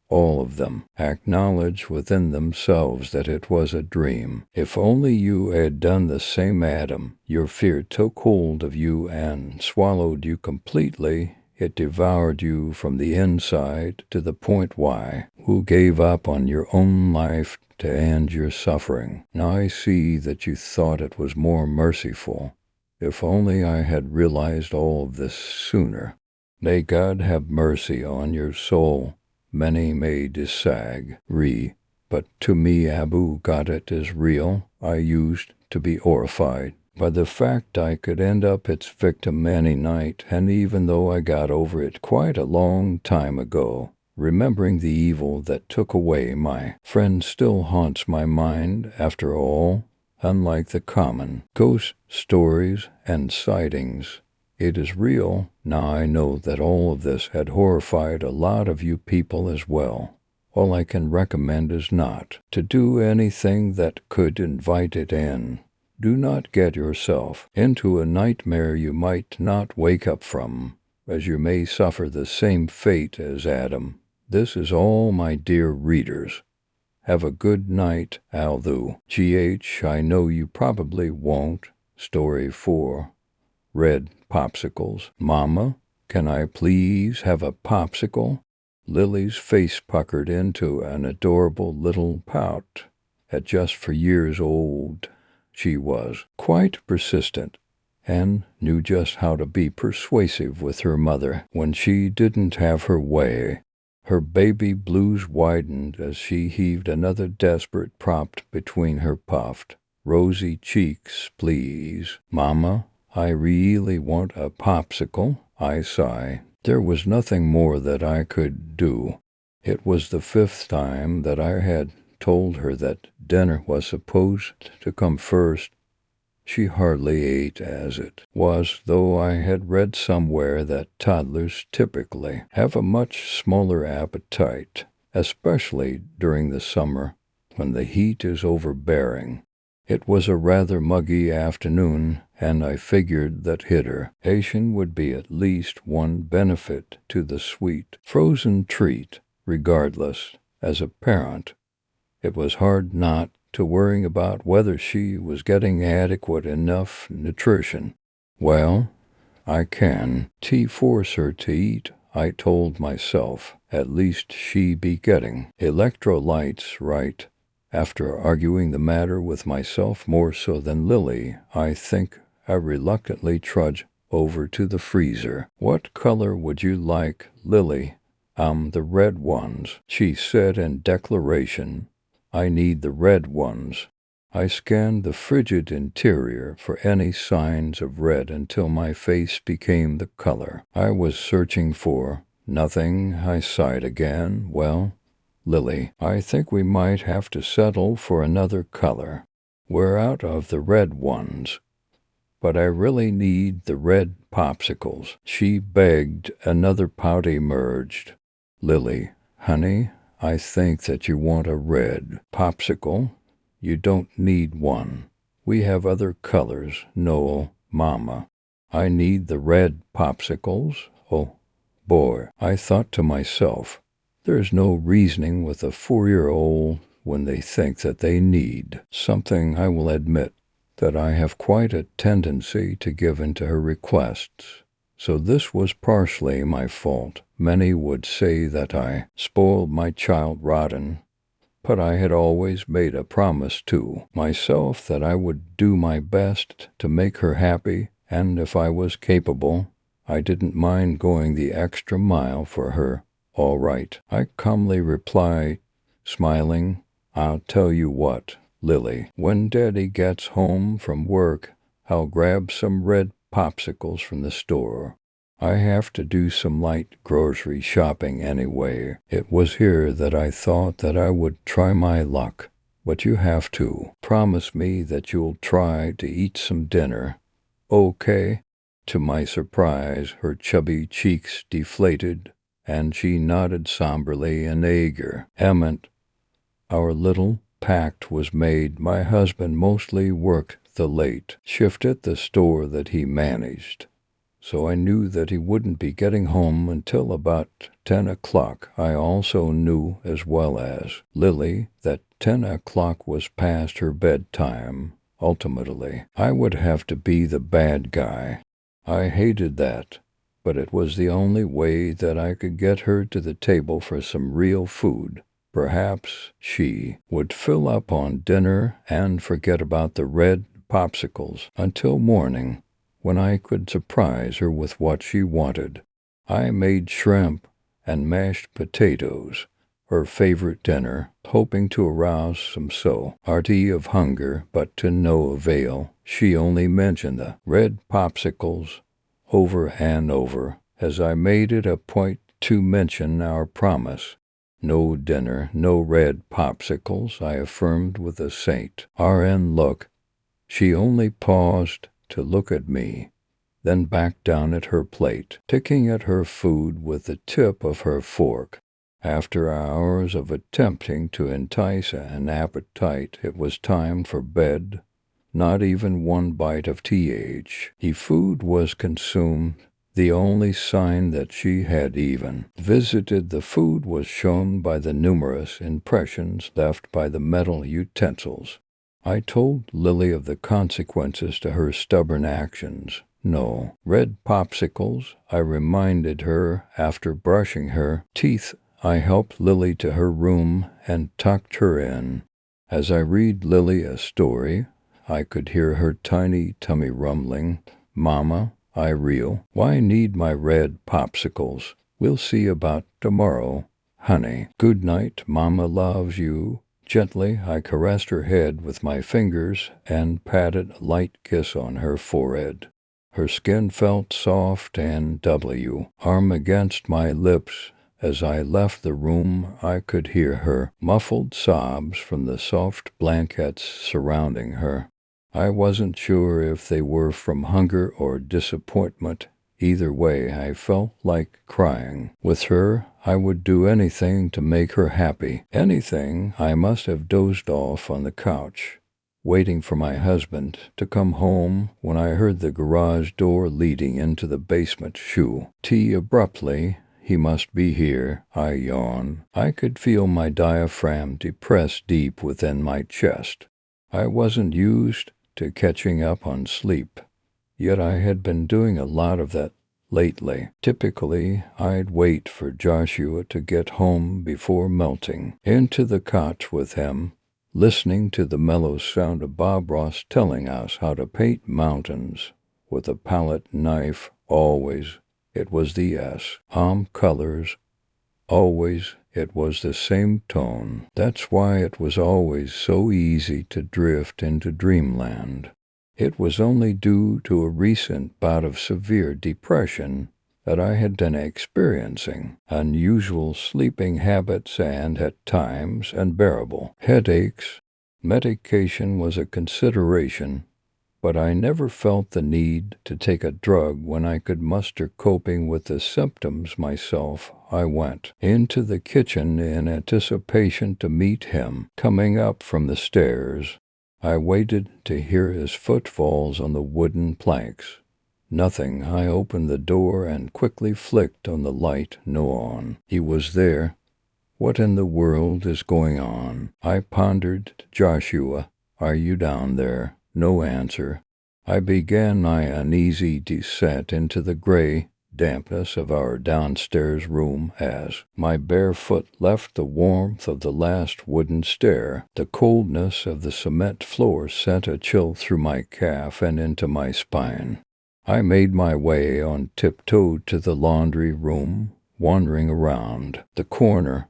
All of them acknowledge within themselves that it was a dream. If only you had done the same, Adam. Your fear took hold of you and swallowed you completely. It devoured you from the inside to the point who gave up on your own life to end your suffering. Now I see that you thought it was more merciful. If only I had realized all of this sooner. May God have mercy on your soul. Many may disagree, but to me Abu Ghadat is real. I used to be horrified by the fact I could end up its victim any night, and even though I got over it quite a long time ago, Remembering the evil that took away my friend still haunts my mind after all. Unlike the common ghost stories and sightings, it is real. Now I know that all of this had horrified a lot of you people as well. All I can recommend is not to do anything that could invite it in. Do not get yourself into a nightmare you might not wake up from, as you may suffer the same fate as Adam. This is all, my dear readers. Have a good night, although, I know you probably won't. Story 4. Red popsicles. Mama, can I please have a popsicle? Lily's face puckered into an adorable little pout. At just 4 years old, she was quite persistent and knew just how to be persuasive with her mother when she didn't have her way. Her baby blues widened as she heaved another desperate prompt between her puffed, rosy cheeks. Please, Mama, I really want a popsicle, I sigh. There was nothing more that I could do. It was the 5th time that I had told her that dinner was supposed to come first. She hardly ate as it was, though I had read somewhere that toddlers typically have a much smaller appetite, especially during the summer, when the heat is overbearing. It was a rather muggy afternoon, and I figured that hydration would be at least one benefit to the sweet, frozen treat. Regardless, as a parent, it was hard not to worrying about whether she was getting adequate enough nutrition. Well, I can force her to eat, I told myself. At least she be getting electrolytes right. After arguing the matter with myself more so than Lily, I think I reluctantly trudged over to the freezer. What color would you like, Lily? The red ones, she said in declaration. I need the red ones. I scanned the frigid interior for any signs of red until my face became the color I was searching for. Nothing, I sighed again. Well, Lily, I think we might have to settle for another color. We're out of the red ones. But I really need the red popsicles, she begged. Another pout emerged. Lily, honey, I think that you want a red popsicle. You don't need one. We have other colors. No, Mama. I need the red popsicles. Oh, boy, I thought to myself, there's no reasoning with a 4-year-old when they think that they need something. I will admit that I have quite a tendency to give in to her requests. So this was partially my fault. Many would say that I spoiled my child rotten, but I had always made a promise to myself that I would do my best to make her happy, and if I was capable, I didn't mind going the extra mile for her. All right, I calmly replied, smiling. I'll tell you what, Lily, when Daddy gets home from work, I'll grab some red popsicles from the store. I have to do some light grocery shopping anyway. It was here that I thought that I would try my luck. But you have to promise me that you'll try to eat some dinner. Okay? To my surprise, her chubby cheeks deflated, and she nodded somberly in eager agreement. Our little pact was made. My husband mostly worked the late shift at the store that he managed, so I knew that he wouldn't be getting home until about 10 o'clock. I also knew, as well as Lily, that 10 o'clock was past her bedtime. Ultimately, I would have to be the bad guy. I hated that, but it was the only way that I could get her to the table for some real food. Perhaps she would fill up on dinner and forget about the red popsicles until morning, when I could surprise her with what she wanted. I made shrimp and mashed potatoes, her favorite dinner, hoping to arouse some hearty of hunger, but to no avail. She only mentioned the red popsicles over and over, as I made it a point to mention our promise. No dinner, no red popsicles, I affirmed with a Saint RN look. She only paused to look at me, then back down at her plate, ticking at her food with the tip of her fork. After hours of attempting to entice an appetite, it was time for bed. Not even one bite of the food was consumed. The only sign that she had even visited the food was shown by the numerous impressions left by the metal utensils. I told Lily of the consequences to her stubborn actions. No red popsicles, I reminded her after brushing her teeth. I helped Lily to her room and tucked her in. As I read Lily a story, I could hear her tiny tummy rumbling. Mama, I reel. Why need my red popsicles? We'll see about tomorrow, honey. Good night, Mama loves you. Gently, I caressed her head with my fingers and patted a light kiss on her forehead. Her skin felt soft and arm against my lips. As I left the room, I could hear her muffled sobs from the soft blankets surrounding her. I wasn't sure if they were from hunger or disappointment. Either way, I felt like crying. With her, I would do anything to make her happy. Anything. I must have dozed off on the couch, waiting for my husband to come home when I heard the garage door leading into the basement shoo. Abruptly, he must be here. I yawned. I could feel my diaphragm depressed deep within my chest. I wasn't used to catching up on sleep, yet I had been doing a lot of that lately. Typically, I'd wait for Joshua to get home before melting into the cot with him, listening to the mellow sound of Bob Ross telling us how to paint mountains with a palette knife. Always it was the colors. Always it was the same tone. That's why it was always so easy to drift into dreamland. It was only due to a recent bout of severe depression that I had been experiencing unusual sleeping habits and, at times, unbearable headaches. Medication was a consideration, but I never felt the need to take a drug when I could muster coping with the symptoms myself. I went into the kitchen in anticipation to meet him coming up from the stairs. I waited to hear his footfalls on the wooden planks. Nothing. I opened the door and quickly flicked on the light. No on. He was there. What in the world is going on? I pondered. Joshua, are you down there? No answer. I began my uneasy descent into the gray dampness of our downstairs room as my bare foot left the warmth of the last wooden stair. The coldness of the cement floor sent a chill through my calf and into my spine. I made my way on tiptoe to the laundry room, wandering around the corner.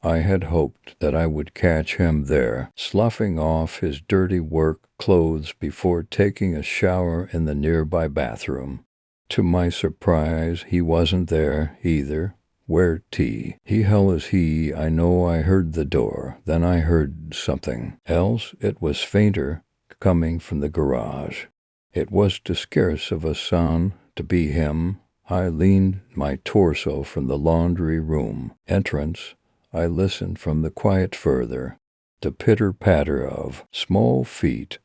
I had hoped that I would catch him there, sloughing off his dirty work clothes before taking a shower in the nearby bathroom. To my surprise, he wasn't there either. Where he hell is he? I know I heard the door. Then I heard something else. It was fainter, coming from the garage. It was too scarce of a sound to be him. I leaned my torso from the laundry room entrance. I listened from the quiet further. The pitter-patter of small feet.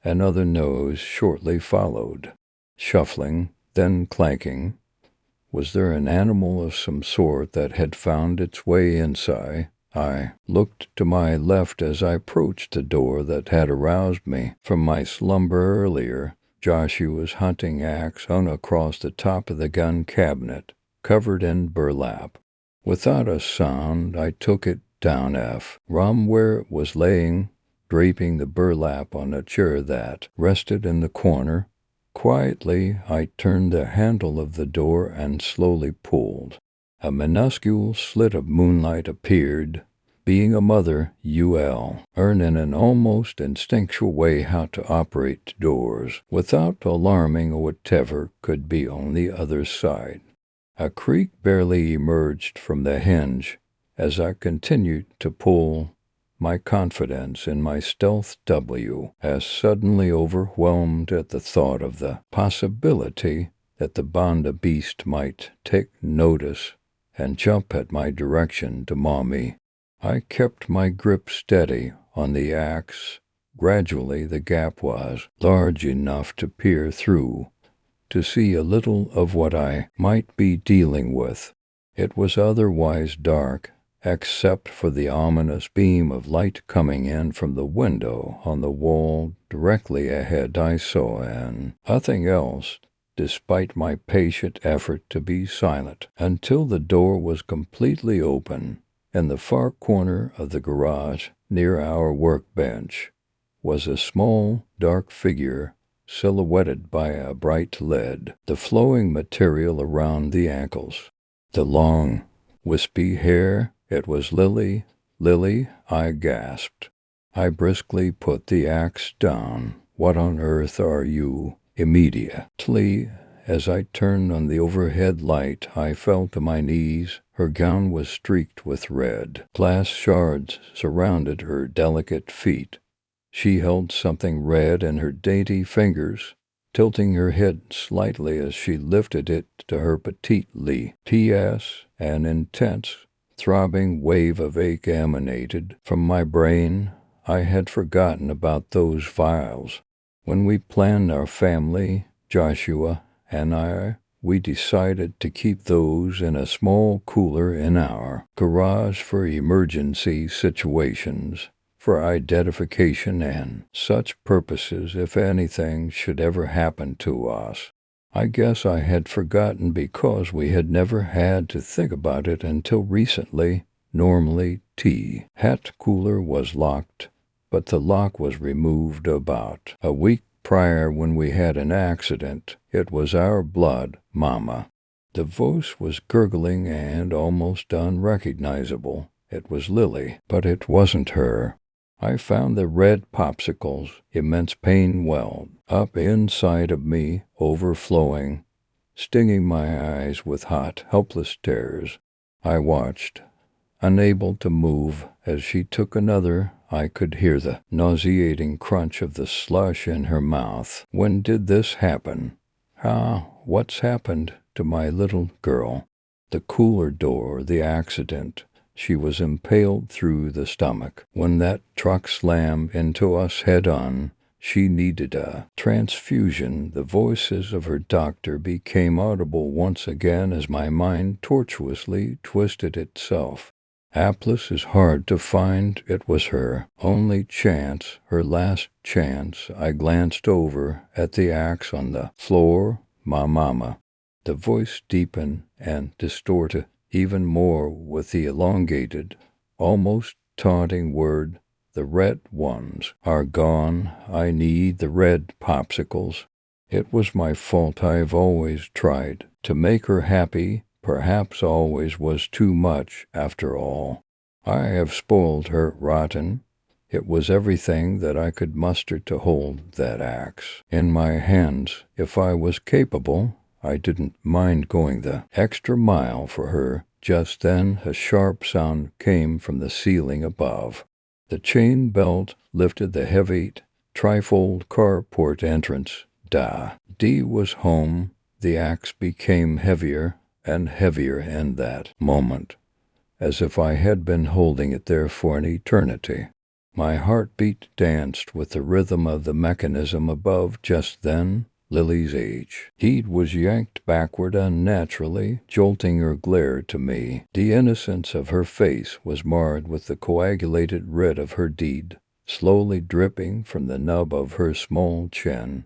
Another nose shortly followed. Shuffling, then clanking. Was there an animal of some sort that had found its way inside? I looked to my left as I approached the door that had aroused me from my slumber earlier. Joshua's hunting axe hung across the top of the gun cabinet, covered in burlap. Without a sound, I took it down from where it was laying, draping the burlap on a chair that rested in the corner. Quietly, I turned the handle of the door and slowly pulled. A minuscule slit of moonlight appeared. Being a mother, learn in an almost instinctual way how to operate doors without alarming whatever could be on the other side. A creak barely emerged from the hinge as I continued to pull, my confidence in my stealth W as suddenly overwhelmed at the thought of the possibility that the Banda beast might take notice and jump at my direction to maw me. I kept my grip steady on the axe. Gradually the gap was large enough to peer through, to see a little of what I might be dealing with. It was otherwise dark, except for the ominous beam of light coming in from the window on the wall directly ahead. I saw nothing else, despite my patient effort to be silent, until the door was completely open. In the far corner of the garage, near our workbench, was a small, dark figure silhouetted by a bright lead, the flowing material around the ankles. The long, wispy hair, it was Lily. Lily, I gasped. I briskly put the axe down. What on earth are you? Immediately, as I turned on the overhead light, I fell to my knees. Her gown was streaked with red. Glass shards surrounded her delicate feet. She held something red in her dainty fingers, tilting her head slightly as she lifted it to her petitely. P.S. An intense, throbbing wave of ache emanated from my brain. I had forgotten about those vials. When we planned our family, Joshua and I, we decided to keep those in a small cooler in our garage for emergency situations, for identification and such purposes if anything should ever happen to us. I guess I had forgotten because we had never had to think about it until recently. Normally, hat cooler was locked, but the lock was removed about a week prior when we had an accident. It was our blood mama. The voice was gurgling and almost unrecognizable. It was Lily, but it wasn't her. I found the red popsicles. Immense pain welled up inside of me, overflowing, stinging my eyes with hot, helpless stares. I watched, unable to move, as she took another. I could hear the nauseating crunch of the slush in her mouth. When did this happen? What's happened to my little girl? The cooler door, the accident. She was impaled through the stomach. When that truck slammed into us head-on, she needed a transfusion. The voices of her doctor became audible once again as my mind tortuously twisted itself. Aplis is hard to find. It was her only chance, her last chance. I glanced over at the axe on the floor. My mama. The voice deepened and distorted even more with the elongated, almost taunting word, "The red ones are gone. I need the red popsicles." It was my fault. I've always tried to make her happy. Perhaps always was too much, after all. I have spoiled her rotten. It was everything that I could muster to hold that axe in my hands. If I was capable, I didn't mind going the extra mile for her. Just then a sharp sound came from the ceiling above. The chain belt lifted the heavy trifold carport entrance. D was home. The axe became heavier and heavier in that moment, as if I had been holding it there for an eternity. My heartbeat danced with the rhythm of the mechanism above. Just then, Lily's head was yanked backward unnaturally, jolting her glare to me. The innocence of her face was marred with the coagulated red of her deed, slowly dripping from the nub of her small chin.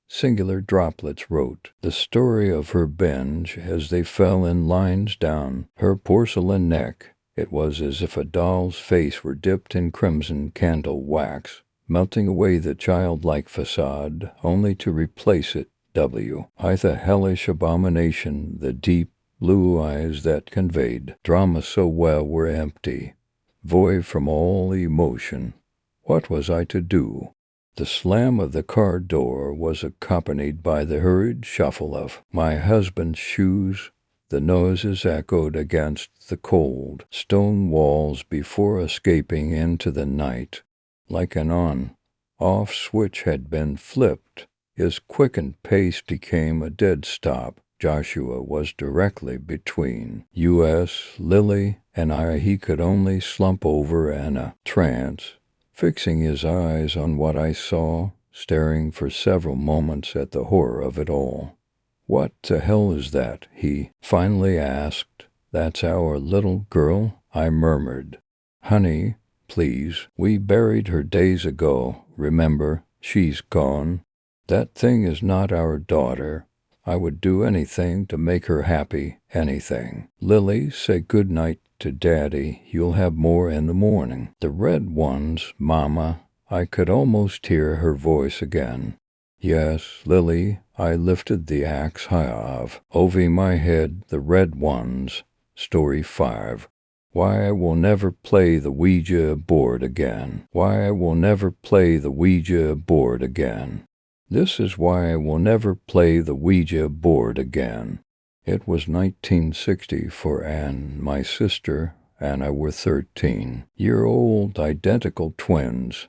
Singular droplets wrote the story of her binge as they fell in lines down her porcelain neck. It was as if a doll's face were dipped in crimson candle wax, melting away the childlike facade, only to replace it. The hellish abomination. The deep blue eyes that conveyed drama so well were empty, void from all emotion. What was I to do? The slam of the car door was accompanied by the hurried shuffle of my husband's shoes. The noises echoed against the cold stone walls before escaping into the night. Like an on-off switch had been flipped, his quickened pace became a dead stop. Joshua was directly between us, Lily, and I. He could only slump over in a trance, fixing his eyes on what I saw, staring for several moments at the horror of it all. "What the hell is that?" he finally asked. "That's our little girl," I murmured. "Honey, please, we buried her days ago, remember? She's gone. That thing is not our daughter. I would do anything to make her happy, anything. Lily, say good night to Daddy. You'll have more in the morning." "The red ones, Mama." I could almost hear her voice again. "Yes, Lily," I lifted the axe high over my head. "The red ones." Story 5. Why I will never play the Ouija board again. Why I will never play the Ouija board again. This is why I will never play the Ouija board again. It was 1960 for Anne, my sister, and I were 13-year-old identical twins.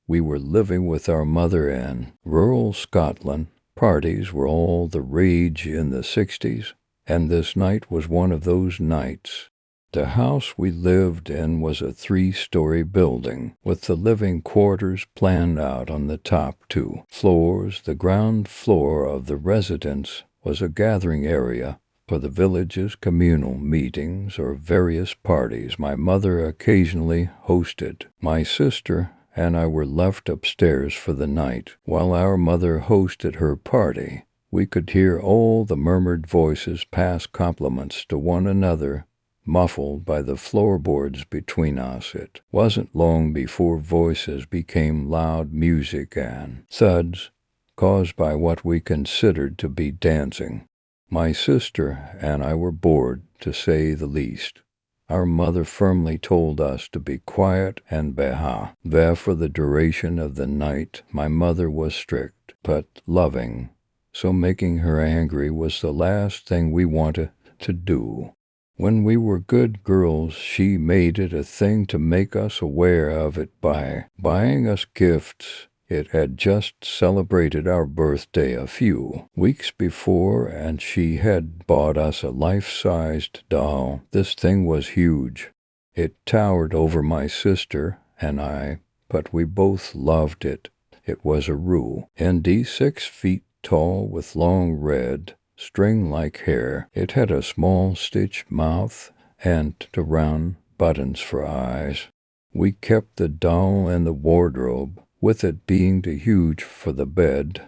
We were living with our mother in rural Scotland. Parties were all the rage in the 60s, and this night was one of those nights. The house we lived in was a 3-story building, with the living quarters planned out on the top 2 floors. The ground floor of the residence was a gathering area for the village's communal meetings or various parties my mother occasionally hosted. My sister and I were left upstairs for the night. While our mother hosted her party, we could hear all the murmured voices pass compliments to one another, muffled by the floorboards between us. It wasn't long before voices became loud music and thuds, caused by what we considered to be dancing. My sister and I were bored, to say the least. Our mother firmly told us to be quiet and behave for the duration of the night. My mother was strict, but loving, so making her angry was the last thing we wanted to do. When we were good girls, she made it a thing to make us aware of it by buying us gifts. It had just celebrated our birthday a few weeks before, and she had bought us a life-sized doll. This thing was huge. It towered over my sister and I, but we both loved it. It was a rule, indeed 6 feet tall with long red, string-like hair. It had a small stitched mouth and round buttons for eyes. We kept the doll in the wardrobe. With it being too huge for the bed,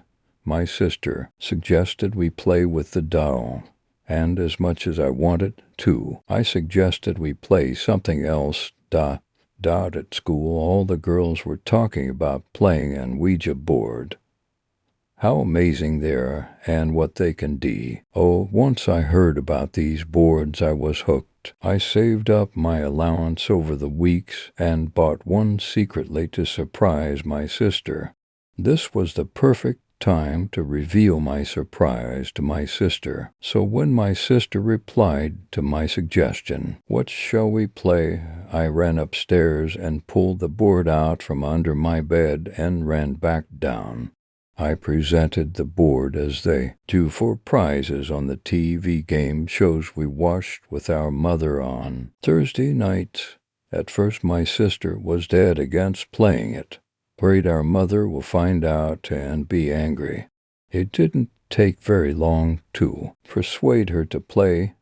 my sister suggested we play with the doll, and as much as I wanted to, I suggested we play something else. At school, all the girls were talking about playing an Ouija board. How amazing they are and what they can do. Oh, once I heard about these boards, I was hooked. I saved up my allowance over the weeks and bought one secretly to surprise my sister. This was the perfect time to reveal my surprise to my sister. So when my sister replied to my suggestion, "What shall we play?" I ran upstairs and pulled the board out from under my bed and ran back down. I presented the board as they do for prizes on the TV game shows we watched with our mother on Thursday nights. At first my sister was dead against playing it, worried our mother will find out and be angry. It didn't take very long to persuade her to play,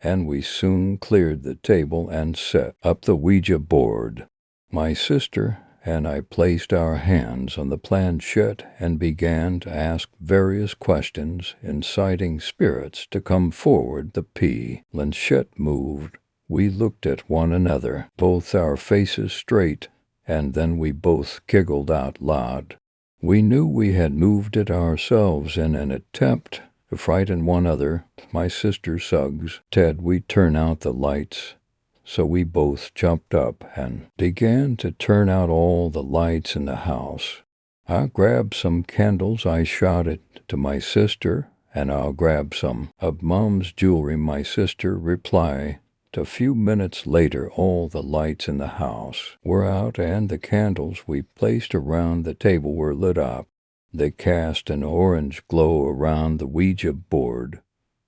and we soon cleared the table and set up the Ouija board. My sister and I placed our hands on the planchette and began to ask various questions, inciting spirits to come forward. The planchette moved. We looked at one another, both our faces straight, and then we both giggled out loud. We knew we had moved it ourselves in an attempt to frighten one another. My sister Suggs said we'd turn out the lights. So we both jumped up and began to turn out all the lights in the house. I grabbed some candles I shot it to my sister, and I'll grab some of Mom's jewelry," my sister replied. A few minutes later, all the lights in the house were out and the candles we placed around the table were lit up. They cast an orange glow around the Ouija board,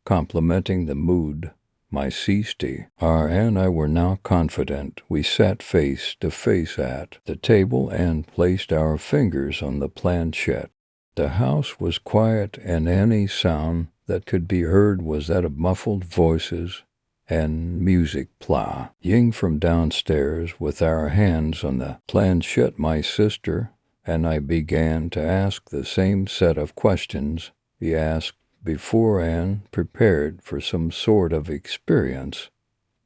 complementing the mood. My sister and I were now confident. We sat face to face at the table and placed our fingers on the planchette. The house was quiet, and any sound that could be heard was that of muffled voices and music playing from downstairs. With our hands on the planchette, my sister and I began to ask the same set of questions we asked before and prepared for some sort of experience.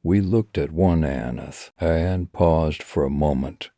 We looked at one another and paused for a moment.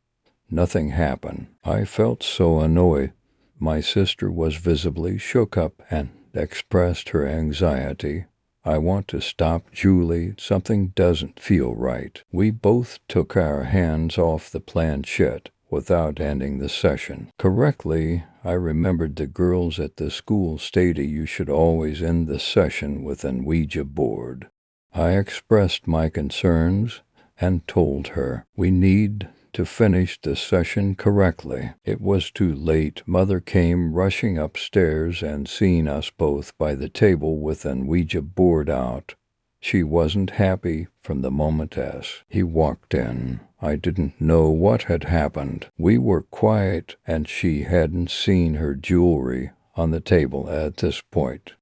Nothing happened. I felt so annoyed. My sister was visibly shook up and expressed her anxiety. "I want to stop, Julie. Something doesn't feel right." We both took our hands off the planchette without ending the session. Correctly, I remembered the girls at the school stated you should always end the session with an Ouija board. I expressed my concerns and told her we need to finish the session correctly. It was too late. Mother came rushing upstairs and seeing us both by the table with an Ouija board out. She wasn't happy from the moment as he walked in. I didn't know what had happened. We were quiet, and she hadn't seen her jewelry on the table at this point.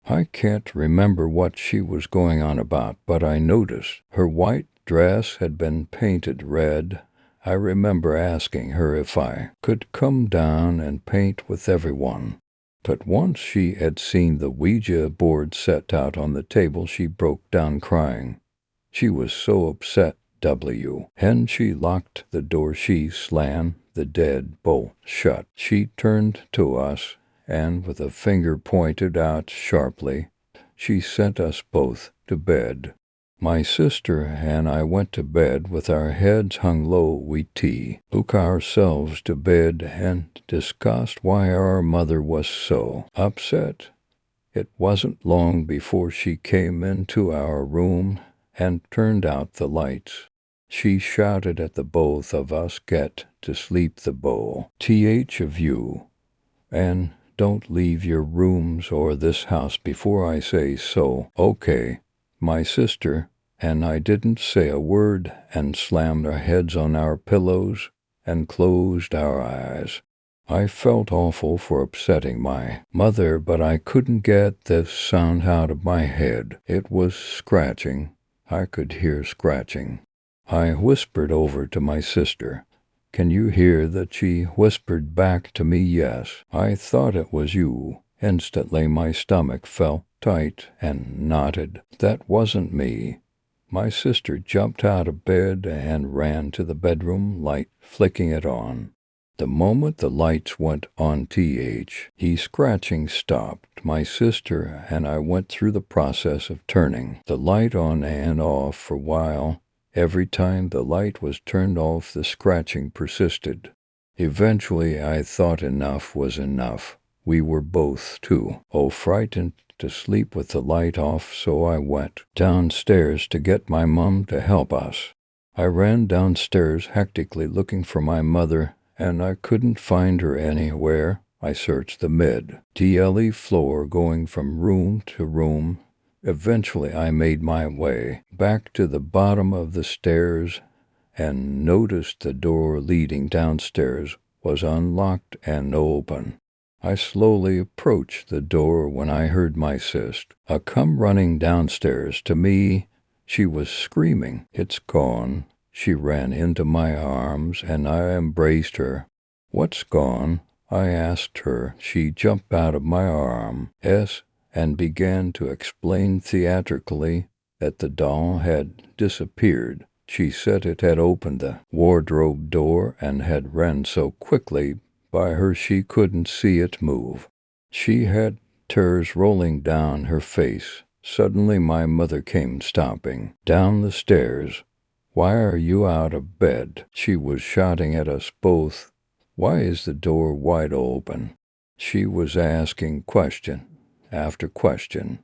I can't remember what she was going on about, but I noticed her white dress had been painted red. I remember asking her if I could come down and paint with everyone. But once she had seen the Ouija board set out on the table, she broke down crying. She was so upset. And she locked the door. She slammed the deadbolt shut. She turned to us and with a finger pointed out sharply, she sent us both to bed. My sister and I went to bed with our heads hung low. We took ourselves to bed and discussed why our mother was so upset. It wasn't long before she came into our room and turned out the lights. She shouted at the both of us, "Get to sleep, the both of you, and don't leave your rooms or this house before I say so." "Okay." My sister and I didn't say a word and slammed our heads on our pillows and closed our eyes. I felt awful for upsetting my mother, but I couldn't get this sound out of my head. It was scratching. I could hear scratching. I whispered over to my sister. "Can you hear that?" She whispered back to me, "Yes." "I thought it was you." Instantly my stomach felt tight and knotted. That wasn't me. My sister jumped out of bed and ran to the bedroom light, flicking it on. The moment the lights went on, the scratching stopped. My sister and I went through the process of turning the light on and off for a while. Every time the light was turned off, the scratching persisted. Eventually, I thought enough was enough. We were both too frightened to sleep with the light off, so I went downstairs to get my mom to help us. I ran downstairs hectically looking for my mother, and I couldn't find her anywhere. I searched the mid-tile floor, going from room to room. Eventually, I made my way back to the bottom of the stairs and noticed the door leading downstairs was unlocked and open. I slowly approached the door when I heard my sister come running downstairs to me. She was screaming, "It's gone." She ran into my arms and I embraced her. "What's gone?" I asked her. She jumped out of my arms and began to explain theatrically that the doll had disappeared. She said it had opened the wardrobe door and had ran so quickly by her she couldn't see it move. She had tears rolling down her face. Suddenly my mother came stomping down the stairs. "Why are you out of bed?" She was shouting at us both. "Why is the door wide open?" She was asking questions after question.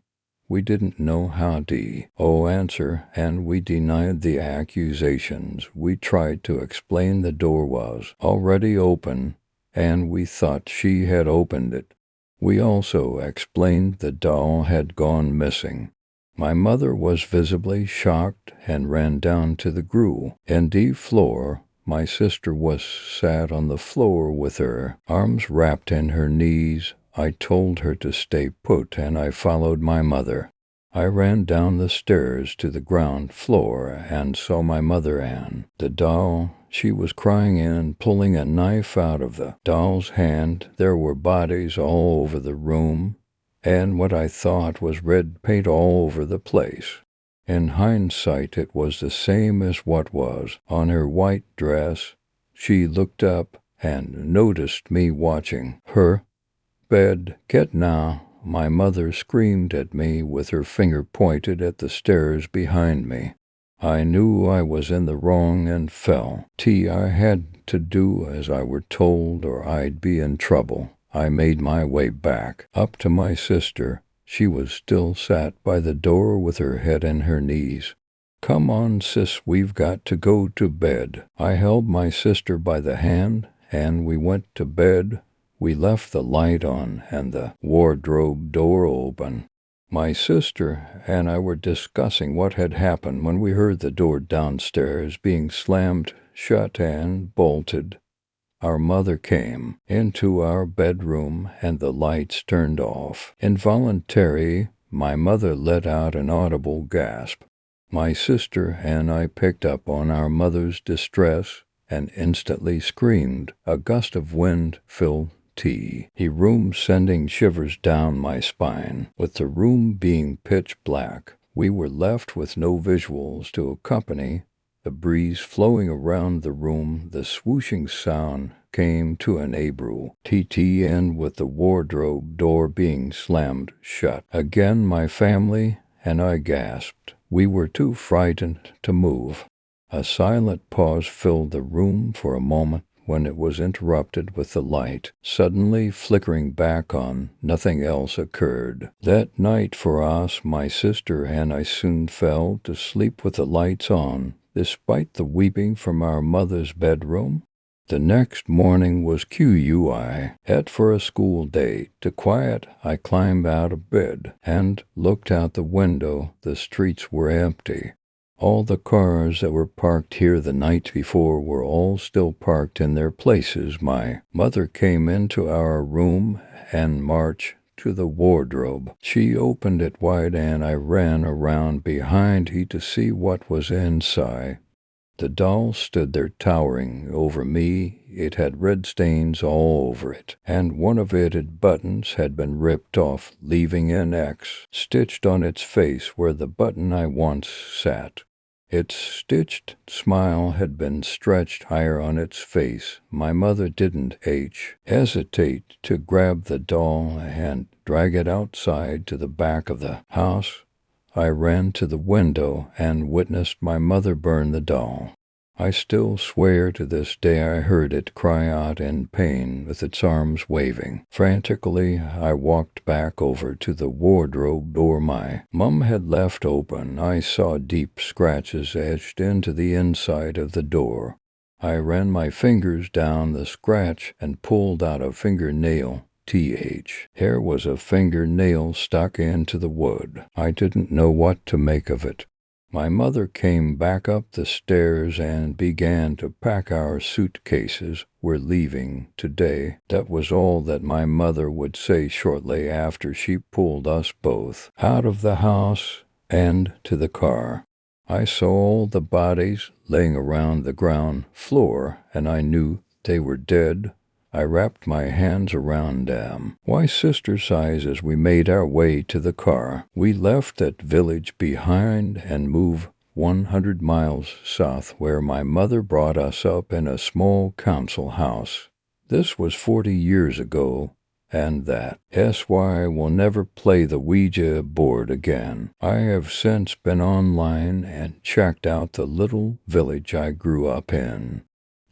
We didn't know how to answer, and we denied the accusations. We tried to explain the door was already open, and we thought she had opened it. We also explained the doll had gone missing. My mother was visibly shocked and ran down to the gruel and the floor. My sister was sat on the floor with her arms wrapped in her knees. I told her to stay put, and I followed my mother. I ran down the stairs to the ground floor and saw my mother and the doll. She was crying and pulling a knife out of the doll's hand. There were bodies all over the room, and what I thought was red paint all over the place. In hindsight, it was the same as what was on her white dress. She looked up and noticed me watching her. Bed, get now, my mother screamed at me with her finger pointed at the stairs behind me. I knew I was in the wrong and fell. I had to do as I were told or I'd be in trouble. I made my way back up to my sister. She was still sat by the door with her head in her knees. Come on, sis, we've got to go to bed. I held my sister by the hand, and we went to bed. We left the light on and the wardrobe door open. My sister and I were discussing what had happened when we heard the door downstairs being slammed shut and bolted. Our mother came into our bedroom and the lights turned off. Involuntarily, my mother let out an audible gasp. My sister and I picked up on our mother's distress and instantly screamed. A gust of wind filled the room, sending shivers down my spine. With the room being pitch black, we were left with no visuals to accompany the breeze flowing around the room. The swooshing sound came to an abrupt end with the wardrobe door being slammed shut. Again my family and I gasped. We were too frightened to move. A silent pause filled the room for a moment, when it was interrupted with the light suddenly flickering back on. Nothing else occurred. That night for us, my sister and I soon fell to sleep with the lights on, despite the weeping from our mother's bedroom. The next morning was quiet for a school day. To quiet, I climbed out of bed and looked out the window. The streets were empty. All the cars that were parked here the night before were all still parked in their places. My mother came into our room and marched to the wardrobe. She opened it wide and I ran around behind her to see what was inside. The doll stood there towering over me. It had red stains all over it, and one of its buttons had been ripped off, leaving an X stitched on its face where the button I once sat. Its stitched smile had been stretched higher on its face. My mother didn't hesitate to grab the doll and drag it outside to the back of the house. I ran to the window and witnessed my mother burn the doll. I still swear to this day I heard it cry out in pain with its arms waving. Frantically, I walked back over to the wardrobe door my mum had left open. I saw deep scratches etched into the inside of the door. I ran my fingers down the scratch and pulled out a fingernail. Here was a fingernail stuck into the wood. I didn't know what to make of it. My mother came back up the stairs and began to pack our suitcases. We're leaving today. That was all that my mother would say shortly after she pulled us both out of the house and to the car. I saw all the bodies laying around the ground floor, and I knew they were dead. I wrapped my hands around them. Why, sister sighs as we made our way to the car. We left that village behind and moved 100 miles south, where my mother brought us up in a small council house. This was 40 years ago, and that's why I will never play the Ouija board again. I have since been online and checked out the little village I grew up in.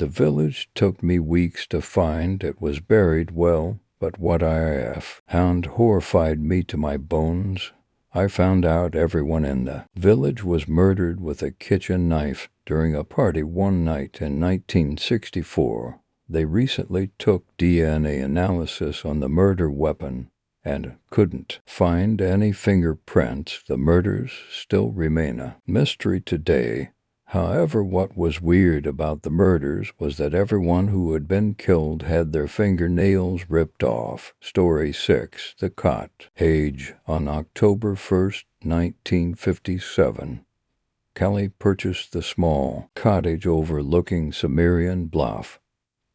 The village took me weeks to find. It was buried well But what I found horrified me to my bones. I found out everyone in the village was murdered with a kitchen knife during a party one night in 1964. They recently took DNA analysis on the murder weapon and couldn't find any fingerprints. The murders still remain a mystery today. However, what was weird about the murders was that everyone who had been killed had their fingernails ripped off. Story 6. The Cot. Age: on October 1st, 1957. Kelly purchased the small cottage overlooking Cimmerian Bluff.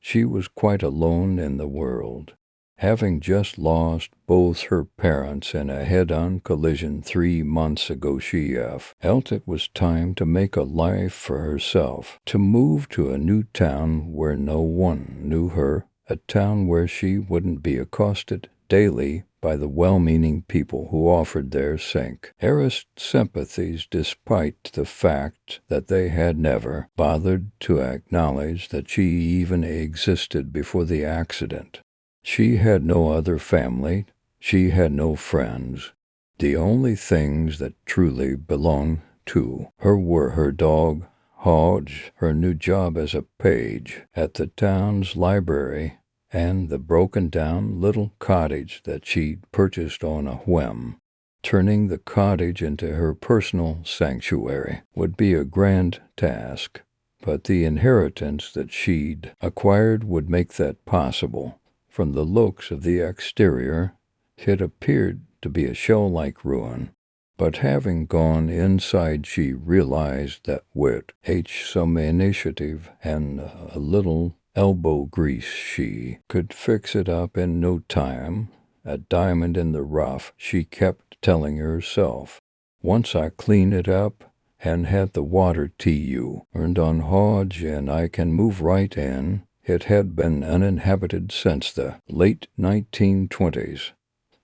She was quite alone in the world, having just lost both her parents in a head-on collision 3 months ago. She felt it was time to make a life for herself, to move to a new town where no one knew her, a town where she wouldn't be accosted daily by the well-meaning people who offered their sincerest sympathies, despite the fact that they had never bothered to acknowledge that she even existed before the accident. She had no other family. She had no friends. The only things that truly belonged to her were her dog, Hodge, her new job as a page at the town's library, and the broken-down little cottage that she'd purchased on a whim. Turning the cottage into her personal sanctuary would be a grand task, but the inheritance that she'd acquired would make that possible. From the looks of the exterior, it appeared to be a shell-like ruin, but having gone inside, she realized that with some initiative and a little elbow grease, she could fix it up in no time. A diamond in the rough, she kept telling herself. Once I clean it up and have the water turned on Hodge, and I can move right in. It had been uninhabited since the late 1920s,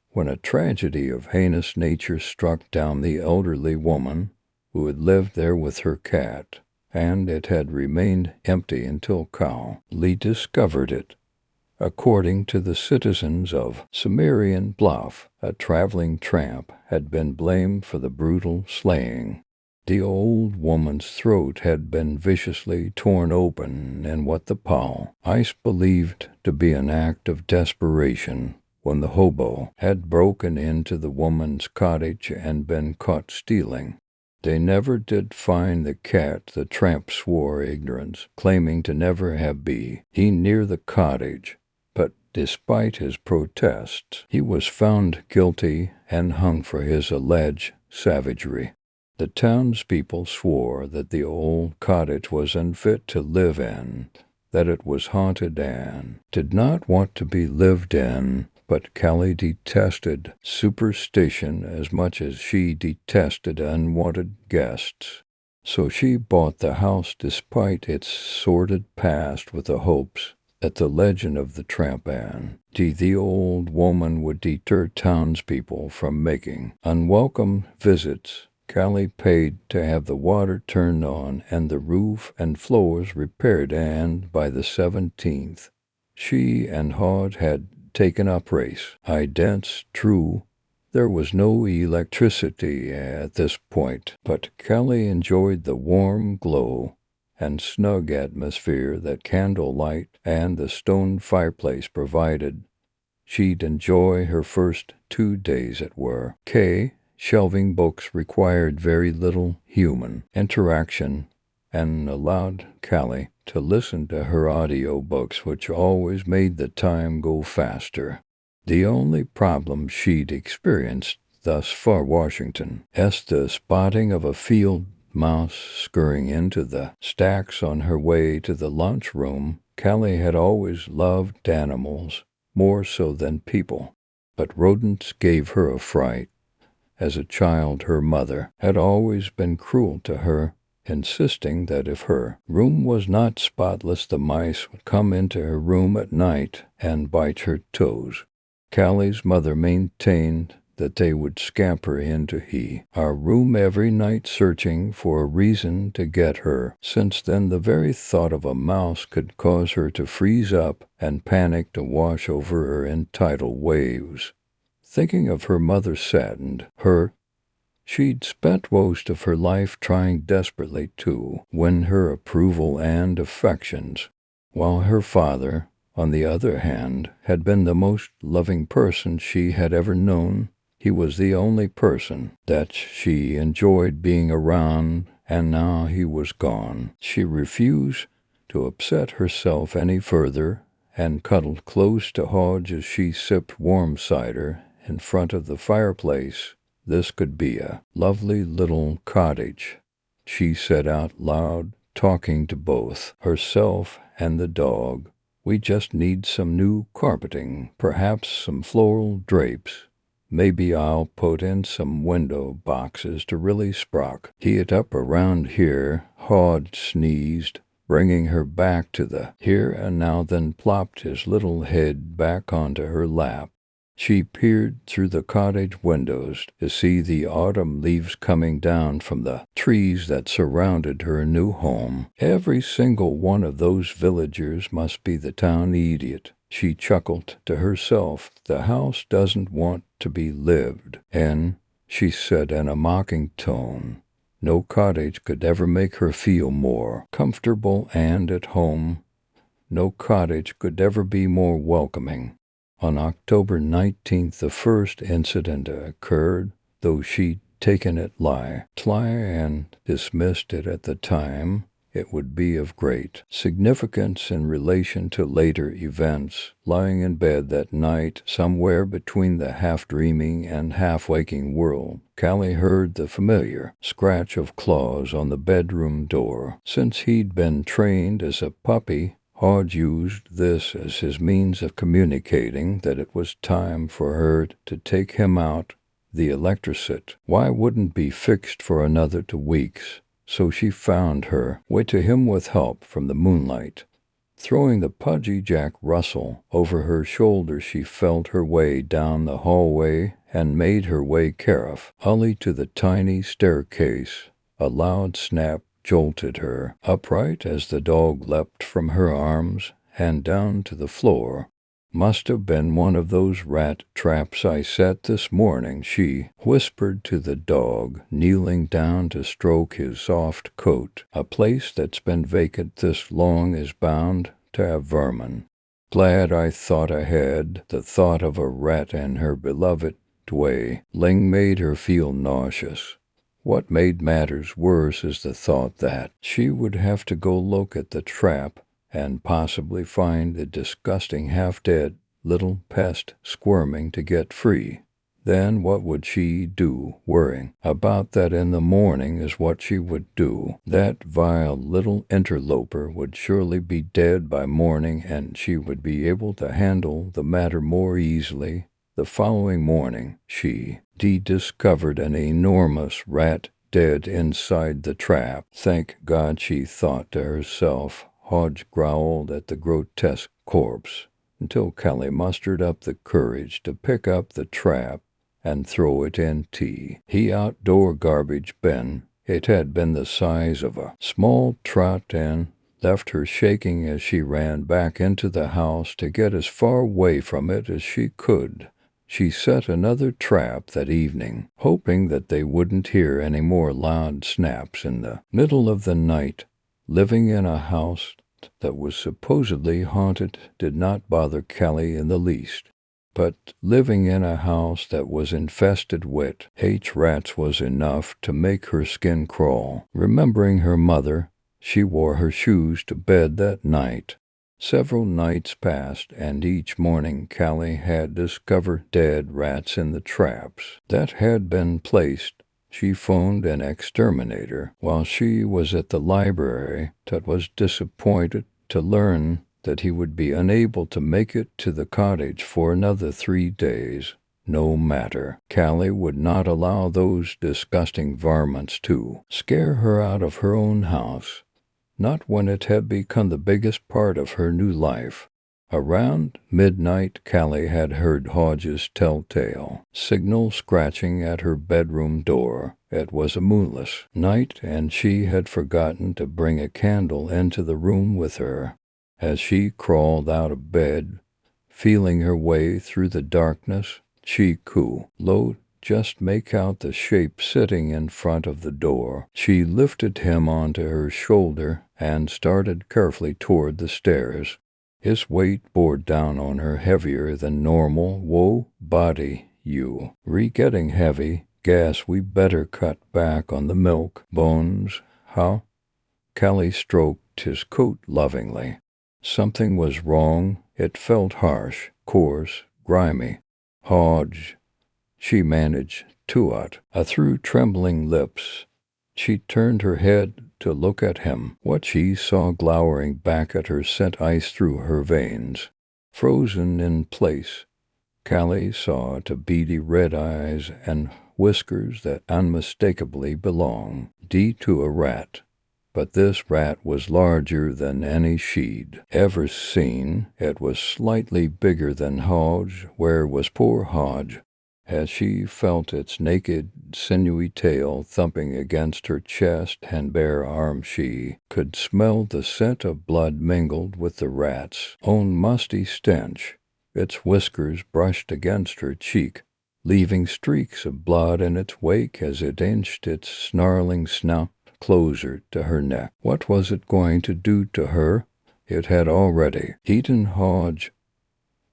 when a tragedy of heinous nature struck down the elderly woman who had lived there with her cat, and it had remained empty until Cowley discovered it. According to the citizens of Cimmerian Bluff, a traveling tramp had been blamed for the brutal slaying. The old woman's throat had been viciously torn open in what the police believed to be an act of desperation, when the hobo had broken into the woman's cottage and been caught stealing. They never did find the cat. The tramp swore ignorance, claiming to never have been near the cottage, but despite his protests, he was found guilty and hung for his alleged savagery. The townspeople swore that the old cottage was unfit to live in, that it was haunted and did not want to be lived in. But Kelly detested superstition as much as she detested unwanted guests. So she bought the house despite its sordid past, with the hopes that the legend of the tramp and the old woman would deter townspeople from making unwelcome visits. Kelly paid to have the water turned on and the roof and floors repaired, and by the 17th, she and Hodge had taken up race. True, there was no electricity at this point, but Kelly enjoyed the warm glow and snug atmosphere that candlelight and the stone fireplace provided. She'd enjoy her first 2 days at work. Shelving books required very little human interaction and allowed Kelly to listen to her audiobooks, which always made the time go faster. The only problem she'd experienced thus far, Washington, the spotting of a field mouse scurrying into the stacks on her way to the lunchroom. Kelly had always loved animals, more so than people, but rodents gave her a fright. As a child, her mother had always been cruel to her, insisting that if her room was not spotless, the mice would come into her room at night and bite her toes. Callie's mother maintained that they would scamper into our room every night searching for a reason to get her. Since then, the very thought of a mouse could cause her to freeze up and panic to wash over her in tidal waves. Thinking of her mother saddened her. She'd spent most of her life trying desperately to win her approval and affections, while her father, on the other hand, had been the most loving person she had ever known. He was the only person that she enjoyed being around, and now he was gone. She refused to upset herself any further and cuddled close to Hodge as she sipped warm cider in front of the fireplace. This could be a lovely little cottage, she said out loud, talking to both herself and the dog. We just need some new carpeting, perhaps some floral drapes. Maybe I'll put in some window boxes to really sprock it up around here. Hodge sneezed, bringing her back to the here and now, then plopped his little head back onto her lap. She peered through the cottage windows to see the autumn leaves coming down from the trees that surrounded her new home. Every single one of those villagers must be the town idiot, she chuckled to herself. The house doesn't want to be lived in, she said in a mocking tone. No cottage could ever make her feel more comfortable and at home. No cottage could ever be more welcoming. On October 19th, the first incident occurred, though she'd taken it lightly and dismissed it at the time. It would be of great significance in relation to later events. Lying in bed that night, somewhere between the half-dreaming and half-waking world, Callie heard the familiar scratch of claws on the bedroom door. Since he'd been trained as a puppy, Hodge used this as his means of communicating that it was time for her to take him out. The electricity wouldn't be fixed for another 2 weeks, so she found her way to him with help from the moonlight. Throwing the pudgy Jack Russell over her shoulder, she felt her way down the hallway and made her way carefully to the tiny staircase. A loud snap jolted her upright as the dog leapt from her arms and down to the floor. Must have been one of those rat traps I set this morning, she whispered to the dog, kneeling down to stroke his soft coat. A place that's been vacant this long is bound to have vermin. Glad I thought ahead. The thought of a rat in her beloved dwelling made her feel nauseous. What made matters worse is the thought that she would have to go look at the trap and possibly find the disgusting half-dead little pest squirming to get free. Then what would she do? Worrying about that in the morning is what she would do. That vile little interloper would surely be dead by morning, and she would be able to handle the matter more easily. The following morning, she discovered an enormous rat dead inside the trap. Thank God, she thought to herself. Hodge growled at the grotesque corpse until Callie mustered up the courage to pick up the trap and throw it into the outdoor garbage bin. It had been the size of a small trout and left her shaking as she ran back into the house to get as far away from it as she could. She set another trap that evening, hoping that they wouldn't hear any more loud snaps in the middle of the night. Living in a house that was supposedly haunted did not bother Callie in the least. But living in a house that was infested with rats was enough to make her skin crawl. Remembering her mother, she wore her shoes to bed that night. Several nights passed, and each morning Callie had discovered dead rats in the traps that had been placed. She phoned an exterminator while she was at the library, but was disappointed to learn that he would be unable to make it to the cottage for another 3 days. No matter. Callie would not allow those disgusting varmints to scare her out of her own house. Not when it had become the biggest part of her new life. Around midnight, Callie had heard Hodge's telltale signal scratching at her bedroom door. It was a moonless night, and she had forgotten to bring a candle into the room with her. As she crawled out of bed, feeling her way through the darkness, she could just make out the shape sitting in front of the door. She lifted him onto her shoulder and started carefully toward the stairs. His weight bore down on her heavier than normal. Whoa, body, you. Getting heavy. Guess we better cut back on the milk. Bones, huh? Callie stroked his coat lovingly. Something was wrong. It felt harsh, coarse, grimy. Hodge, she managed to utter. Through trembling lips, she turned her head to look at him. What she saw glowering back at her sent ice through her veins. Frozen in place, Callie saw to beady red eyes and whiskers that unmistakably belonged to a rat. But this rat was larger than any she'd ever seen. It was slightly bigger than Hodge. Where was poor Hodge? As she felt its naked, sinewy tail thumping against her chest and bare arm, she could smell the scent of blood mingled with the rat's own musty stench. Its whiskers brushed against her cheek, leaving streaks of blood in its wake as it inched its snarling snout closer to her neck. What was it going to do to her? It had already eaten Hodge.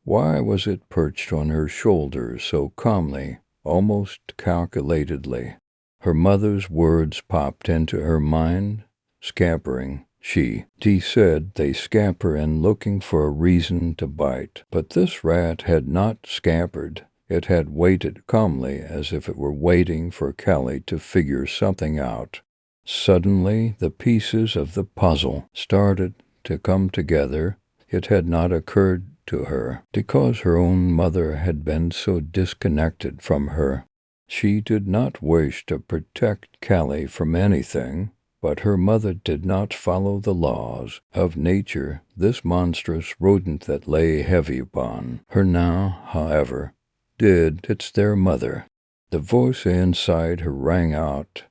Why was it perched on her shoulder so calmly, almost calculatedly? Her mother's words popped into her mind. Scampering, she said they scamper in looking for a reason to bite. But this rat had not scampered. It had waited calmly, as if it were waiting for Callie to figure something out. Suddenly, the pieces of the puzzle started to come together. It had not occurred to her because her own mother had been so disconnected from her. She did not wish to protect Callie from anything, but her mother did not follow the laws of nature. This monstrous rodent that lay heavy upon her now, however, did. It's their mother. The voice inside her rang out.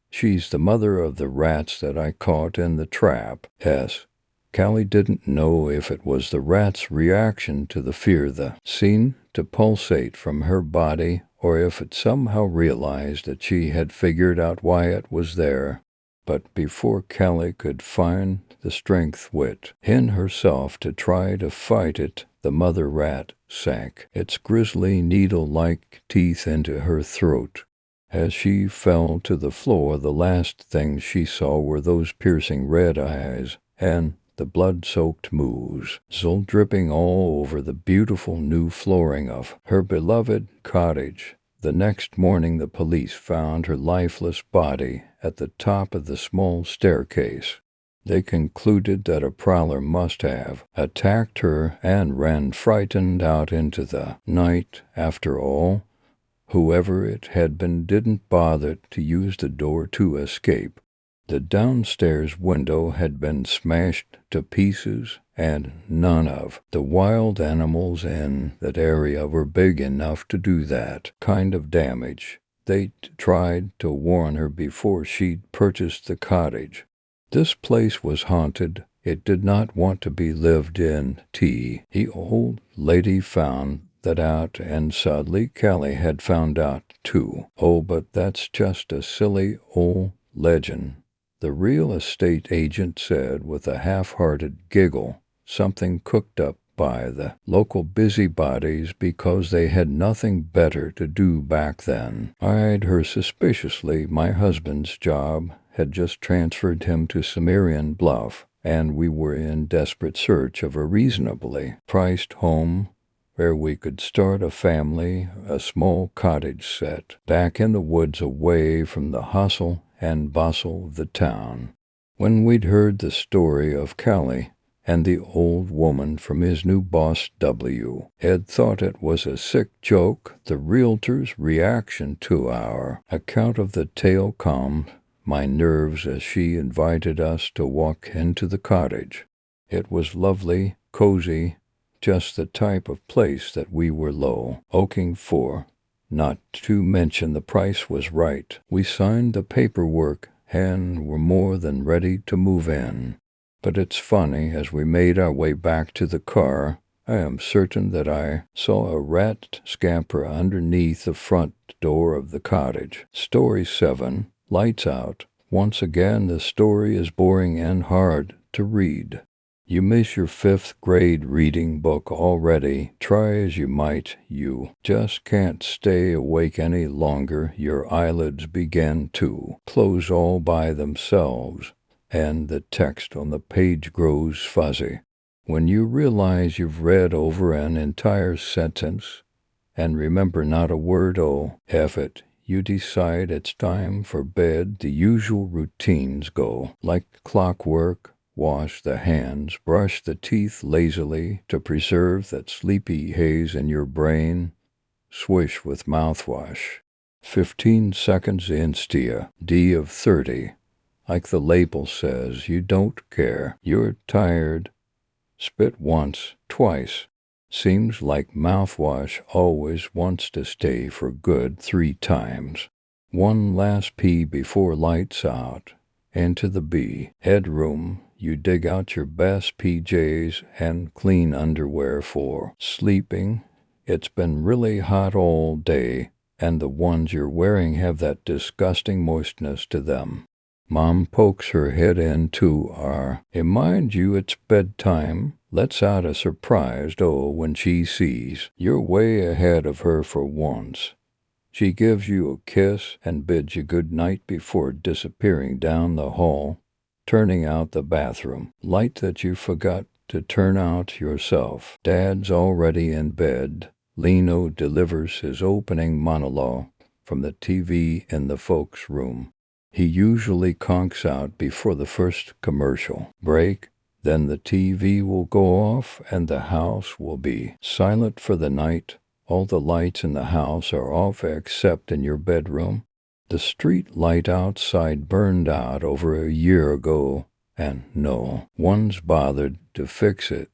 She's the mother of the rats that I caught in the trap. Yes. Callie didn't know if it was the rat's reaction to the fear that seemed to pulsate from her body, or if it somehow realized that she had figured out why it was there. But before Callie could find the strength within herself to try to fight it, the mother rat sank its grisly needle-like teeth into her throat. As she fell to the floor, the last thing she saw were those piercing red eyes and the blood-soaked moose, still dripping all over the beautiful new flooring of her beloved cottage. The next morning the police found her lifeless body at the top of the small staircase. They concluded that a prowler must have attacked her and ran frightened out into the night. After all, whoever it had been didn't bother to use the door to escape. The downstairs window had been smashed to pieces, and none of the wild animals in that area were big enough to do that kind of damage. They tried to warn her before she'd purchased the cottage. This place was haunted. It did not want to be lived in. The old lady found that out, and sadly Callie had found out too. Oh, but that's just a silly old legend, the real estate agent said with a half-hearted giggle, something cooked up by the local busybodies because they had nothing better to do back then. I eyed her suspiciously. My husband's job had just transferred him to Cimmerian Bluff, and we were in desperate search of a reasonably priced home where we could start a family, a small cottage set back in the woods away from the hustle and bustle of the town. When we'd heard the story of Callie and the old woman from his new boss W, Ed thought it was a sick joke. The realtor's reaction to our account of the tale calmed my nerves as she invited us to walk into the cottage. It was lovely, cozy, just the type of place that we were looking for. Not to mention the price was right. We signed the paperwork and were more than ready to move in. But it's funny, as we made our way back to the car, I am certain that I saw a rat scamper underneath the front door of the cottage. Story 7, Lights Out. Once again, the story is boring and hard to read. You miss your 5th grade reading book already. Try as you might, you just can't stay awake any longer. Your eyelids begin to close all by themselves, and the text on the page grows fuzzy. When you realize you've read over an entire sentence and remember not a word, oh, F it, you decide it's time for bed. The usual routines go like clockwork. Wash the hands, brush the teeth lazily to preserve that sleepy haze in your brain. Swish with mouthwash. 15 seconds instia. D of 30. Like the label says, you don't care. You're tired. Spit once, twice. Seems like mouthwash always wants to stay for good 3 times. One last pee before lights out. Into the bedroom. You dig out your best PJs and clean underwear for sleeping. It's been really hot all day, and the ones you're wearing have that disgusting moistness to them. Mom pokes her head into our, mind you, it's bedtime, lets out a surprised oh when she sees you're way ahead of her for once. She gives you a kiss and bids you good night before disappearing down the hall, turning out the bathroom light that you forgot to turn out yourself. Dad's already in bed. Lino delivers his opening monologue from the TV in the folks' room. He usually conks out before the first commercial break. Then the TV will go off and the house will be silent for the night. All the lights in the house are off except in your bedroom. The street light outside burned out over a year ago, and no one's bothered to fix it.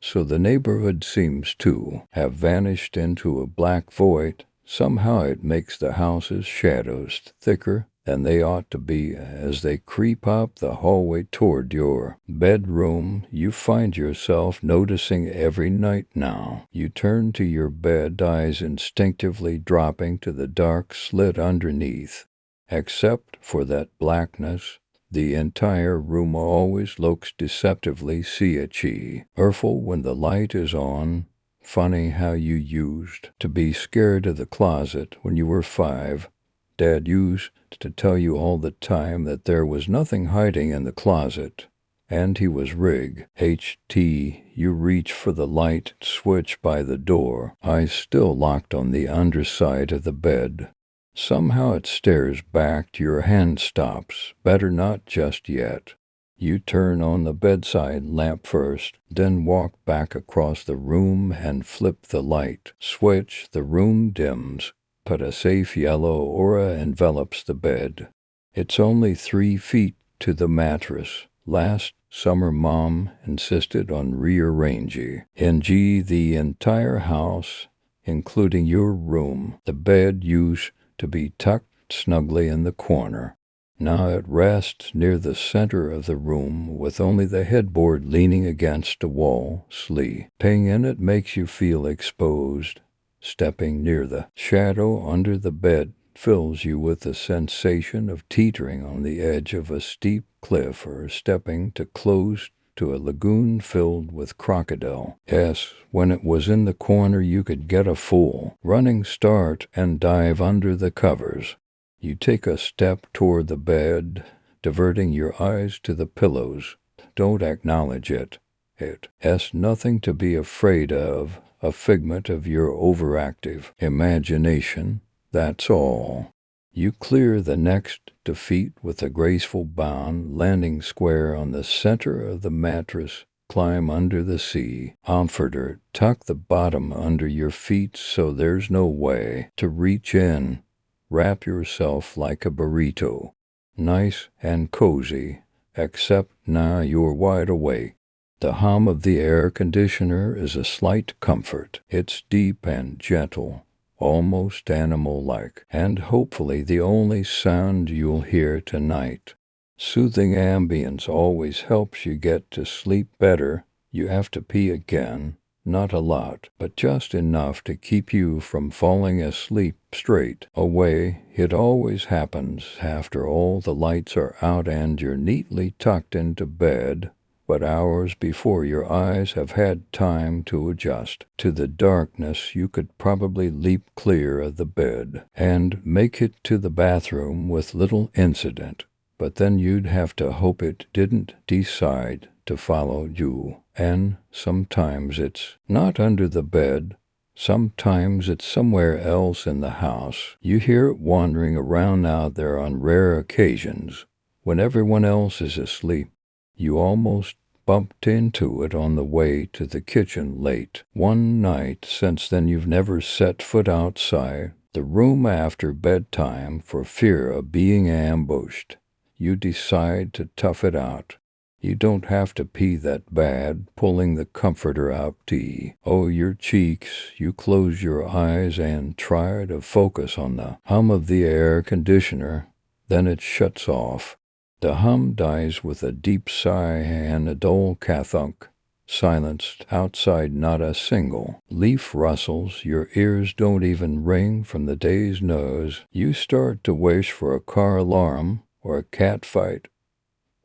So the neighborhood seems to have vanished into a black void. Somehow it makes the house's shadows thicker than they ought to be as they creep up the hallway toward your bedroom. You find yourself noticing every night now. You turn to your bed, eyes instinctively dropping to the dark slit underneath. Except for that blackness, the entire room always looks deceptively sietchy. Irful when the light is on. Funny how you used to be scared of the closet when you were 5. Dad used to tell you all the time that there was nothing hiding in the closet, and he was rig. HT, you reach for the light switch by the door, eyes still locked on the underside of the bed. Somehow it stares back, your hand stops. Better not just yet. You turn on the bedside lamp first, then walk back across the room and flip the light switch. The room dims, but a safe yellow aura envelops the bed. It's only 3 feet to the mattress. Last summer Mom insisted on rearranging the entire house, including your room. The bed used to be tucked snugly in the corner. Now it rests near the center of the room with only the headboard leaning against a wall. Sleeping in it makes you feel exposed. Stepping near the shadow under the bed fills you with the sensation of teetering on the edge of a steep cliff or stepping too close to a lagoon filled with crocodile. Yes, when it was in the corner you could get a full running start and dive under the covers. You take a step toward the bed, diverting your eyes to the pillows. Don't acknowledge it. It's nothing to be afraid of, a figment of your overactive imagination, that's all. You clear the next defeat with a graceful bound, landing square on the center of the mattress. Climb under the comforter, tuck the bottom under your feet so there's no way to reach in. Wrap yourself like a burrito, nice and cozy, except now you're wide awake. The hum of the air conditioner is a slight comfort. It's deep and gentle, almost animal-like, and hopefully the only sound you'll hear tonight. Soothing ambience always helps you get to sleep better. You have to pee again. Not a lot, but just enough to keep you from falling asleep straight away. It always happens after all the lights are out and you're neatly tucked into bed, but hours before your eyes have had time to adjust to the darkness. You could probably leap clear of the bed and make it to the bathroom with little incident, but then you'd have to hope it didn't decide to follow you. And sometimes it's not under the bed. Sometimes it's somewhere else in the house. You hear it wandering around out there on rare occasions when everyone else is asleep. You almost bumped into it on the way to the kitchen late one night. Since then you've never set foot outside the room after bedtime for fear of being ambushed. You decide to tough it out. You don't have to pee that bad, pulling the comforter out your cheeks. You close your eyes and try to focus on the hum of the air conditioner. Then it shuts off. The hum dies with a deep sigh and a dull kathunk. Silenced outside, not a single leaf rustles. Your ears don't even ring from the day's noise. You start to wish for a car alarm or a cat fight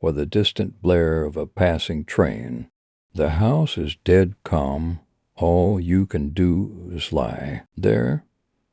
or the distant blare of a passing train. The house is dead calm. All you can do is lie there,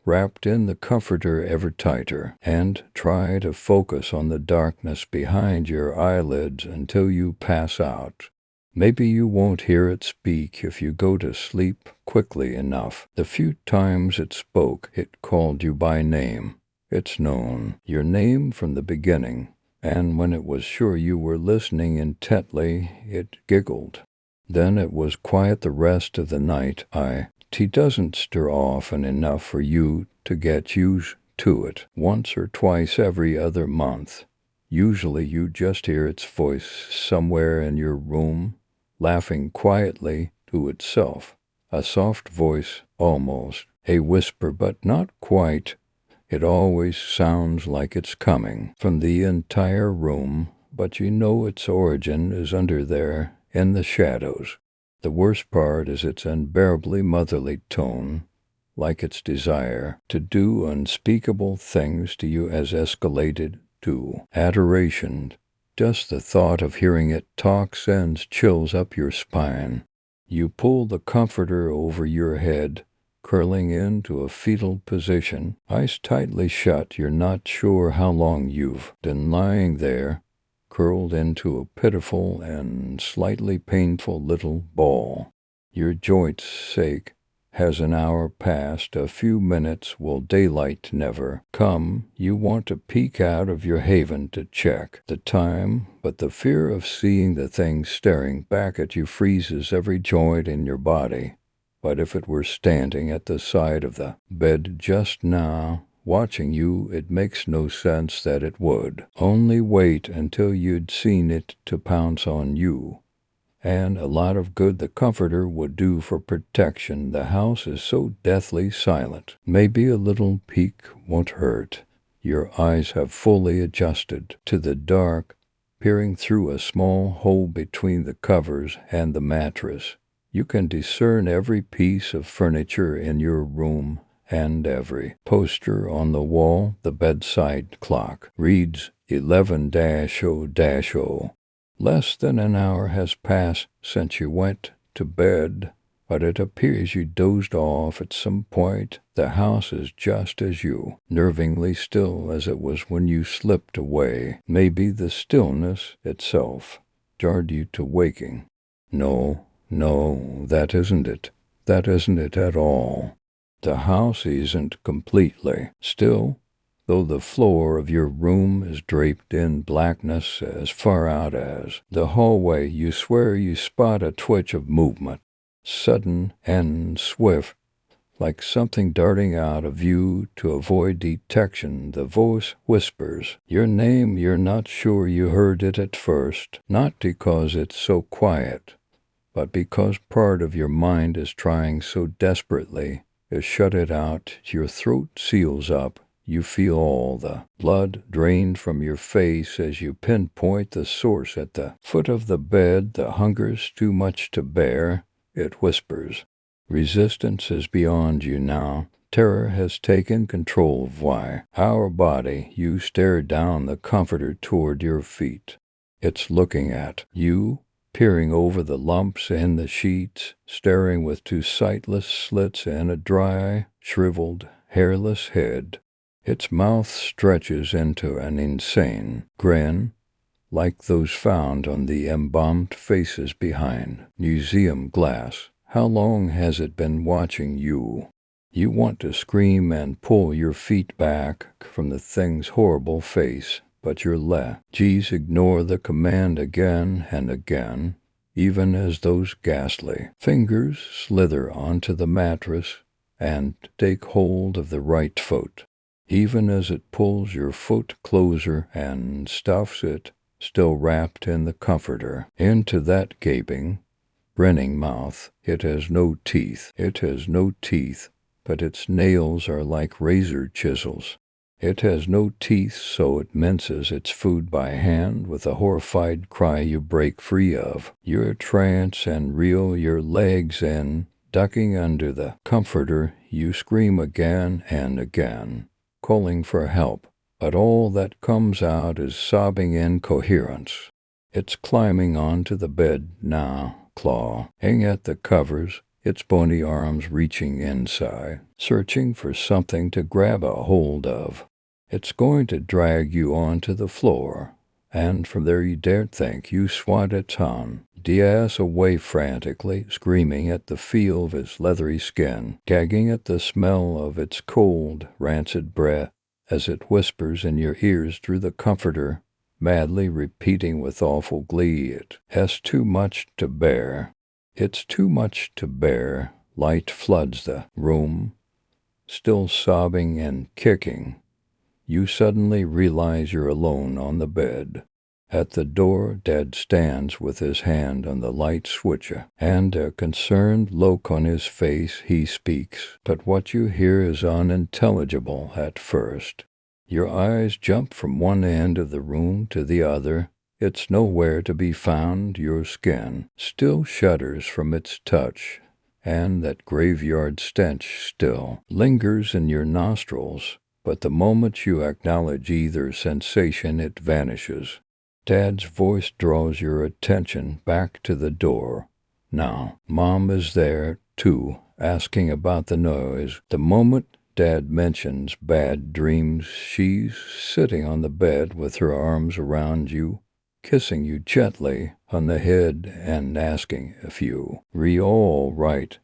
wrapped in the comforter ever tighter, and try to focus on the darkness behind your eyelids until you pass out. Maybe you won't hear it speak if you go to sleep quickly enough. The few times it spoke, it called you by name. It's known your name from the beginning, and when it was sure you were listening intently, it giggled. Then it was quiet the rest of the night. It doesn't stir often enough for you to get used to it. Once or twice every other month. Usually you just hear its voice somewhere in your room, laughing quietly to itself. A soft voice, almost a whisper, but not quite. It always sounds like it's coming from the entire room, but you know its origin is under there in the shadows. The worst part is its unbearably motherly tone, like its desire to do unspeakable things to you has escalated to adoration. Just the thought of hearing it talk sends chills up your spine. You pull the comforter over your head, curling into a fetal position, eyes tightly shut. You're not sure how long you've been lying there, curled into a pitiful and slightly painful little ball. Your joints ache. Has an hour passed? A few minutes? Will daylight never come? You want to peek out of your haven to check the time, but the fear of seeing the thing staring back at you freezes every joint in your body. But if it were standing at the side of the bed just now, watching you, it makes no sense that it would. Only wait until you'd seen it to pounce on you. And a lot of good the comforter would do for protection. The house is so deathly silent. Maybe a little peek won't hurt. Your eyes have fully adjusted to the dark, peering through a small hole between the covers and the mattress. You can discern every piece of furniture in your room and every poster on the wall. The bedside clock reads 11-0-0. Less than an hour has passed since you went to bed, but it appears you dozed off at some point. The house is just as nervingly still as it was when you slipped away. Maybe the stillness itself jarred you to waking. No, that isn't it. That isn't it at all. The house isn't completely still, though the floor of your room is draped in blackness as far out as the hallway. You swear you spot a twitch of movement, sudden and swift, like something darting out of view to avoid detection. The voice whispers your name. You're not sure you heard it at first, not because it's so quiet, but because part of your mind is trying so desperately to shut it out, your throat seals up. You feel all the blood drained from your face as you pinpoint the source at the foot of the bed. The hunger's too much to bear, it whispers. Resistance is beyond you now. Terror has taken control of why. Our body, you stare down the comforter toward your feet. It's looking at you, peering over the lumps in the sheets, staring with two sightless slits in a dry, shriveled, hairless head. Its mouth stretches into an insane grin, like those found on the embalmed faces behind museum glass. How long has it been watching you? You want to scream and pull your feet back from the thing's horrible face, but your legs ignore the command again and again, even as those ghastly fingers slither onto the mattress and take hold of the right foot. Even as it pulls your foot closer and stuffs it, still wrapped in the comforter, into that gaping, grinning mouth. It has no teeth. It has no teeth, but its nails are like razor chisels. It has no teeth, so it minces its food by hand. With a horrified cry you break free of your trance and reel your legs in. Ducking under the comforter, you scream again and again, calling for help, but all that comes out is sobbing incoherence. It's climbing onto the bed now, clawing at the covers, its bony arms reaching inside, searching for something to grab a hold of. It's going to drag you onto the floor, and from there you daren't think. You swat its on Diaz away frantically, screaming at the feel of its leathery skin, gagging at the smell of its cold, rancid breath as it whispers in your ears through the comforter, madly repeating with awful glee, "It's too much to bear. It's too much to bear." Light floods the room, still sobbing and kicking. You suddenly realize you're alone on the bed. At the door, Dad stands with his hand on the light switch, and a concerned look on his face. He speaks, but what you hear is unintelligible at first. Your eyes jump from one end of the room to the other. It's nowhere to be found. Your skin still shudders from its touch, and that graveyard stench still lingers in your nostrils. But the moment you acknowledge either sensation, it vanishes. Dad's voice draws your attention back to the door. Now, Mom is there, too, asking about the noise. The moment Dad mentions bad dreams, she's sitting on the bed with her arms around you, kissing you gently on the head and asking if you're all right.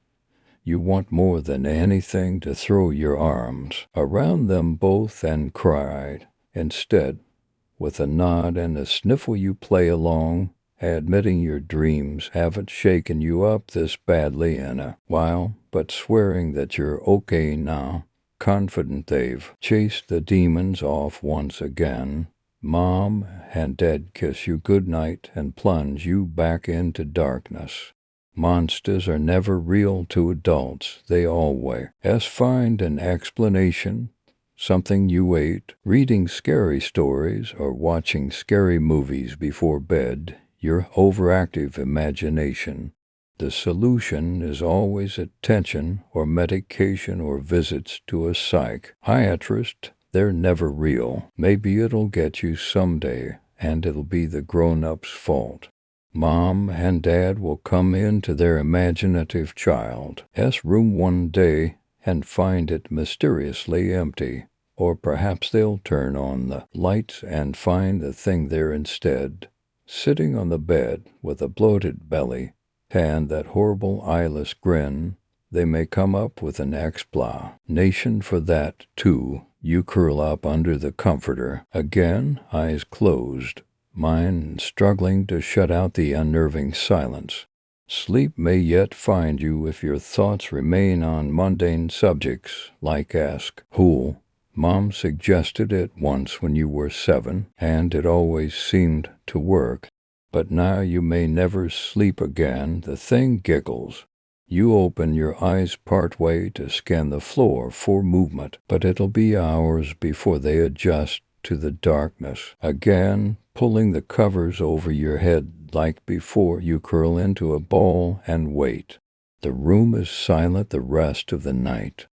You want more than anything to throw your arms around them both and cry. Instead, with a nod and a sniffle, you play along, admitting your dreams haven't shaken you up this badly in a while, but swearing that you're okay now, confident they've chased the demons off once again. Mom and Dad kiss you goodnight and plunge you back into darkness. Monsters are never real to adults. They always find an explanation. Something you ate, reading scary stories, or watching scary movies before bed, your overactive imagination. The solution is always attention or medication or visits to a psychiatrist. They're never real. Maybe it'll get you someday, and it'll be the grown-up's fault. Mom and Dad will come into their imaginative child's room one day and find it mysteriously empty. Or perhaps they'll turn on the lights and find the thing there instead, sitting on the bed with a bloated belly and that horrible eyeless grin. They may come up with an explanation for that, too. You curl up under the comforter, again, eyes closed, mind struggling to shut out the unnerving silence. Sleep may yet find you if your thoughts remain on mundane subjects, like ask who. Mom suggested it once when you were 7, and it always seemed to work. but now you may never sleep again. The thing giggles. You open your eyes partway to scan the floor for movement, but it'll be hours before they adjust to the darkness. Again, pulling the covers over your head like before, you curl into a ball and wait. The room is silent the rest of the night.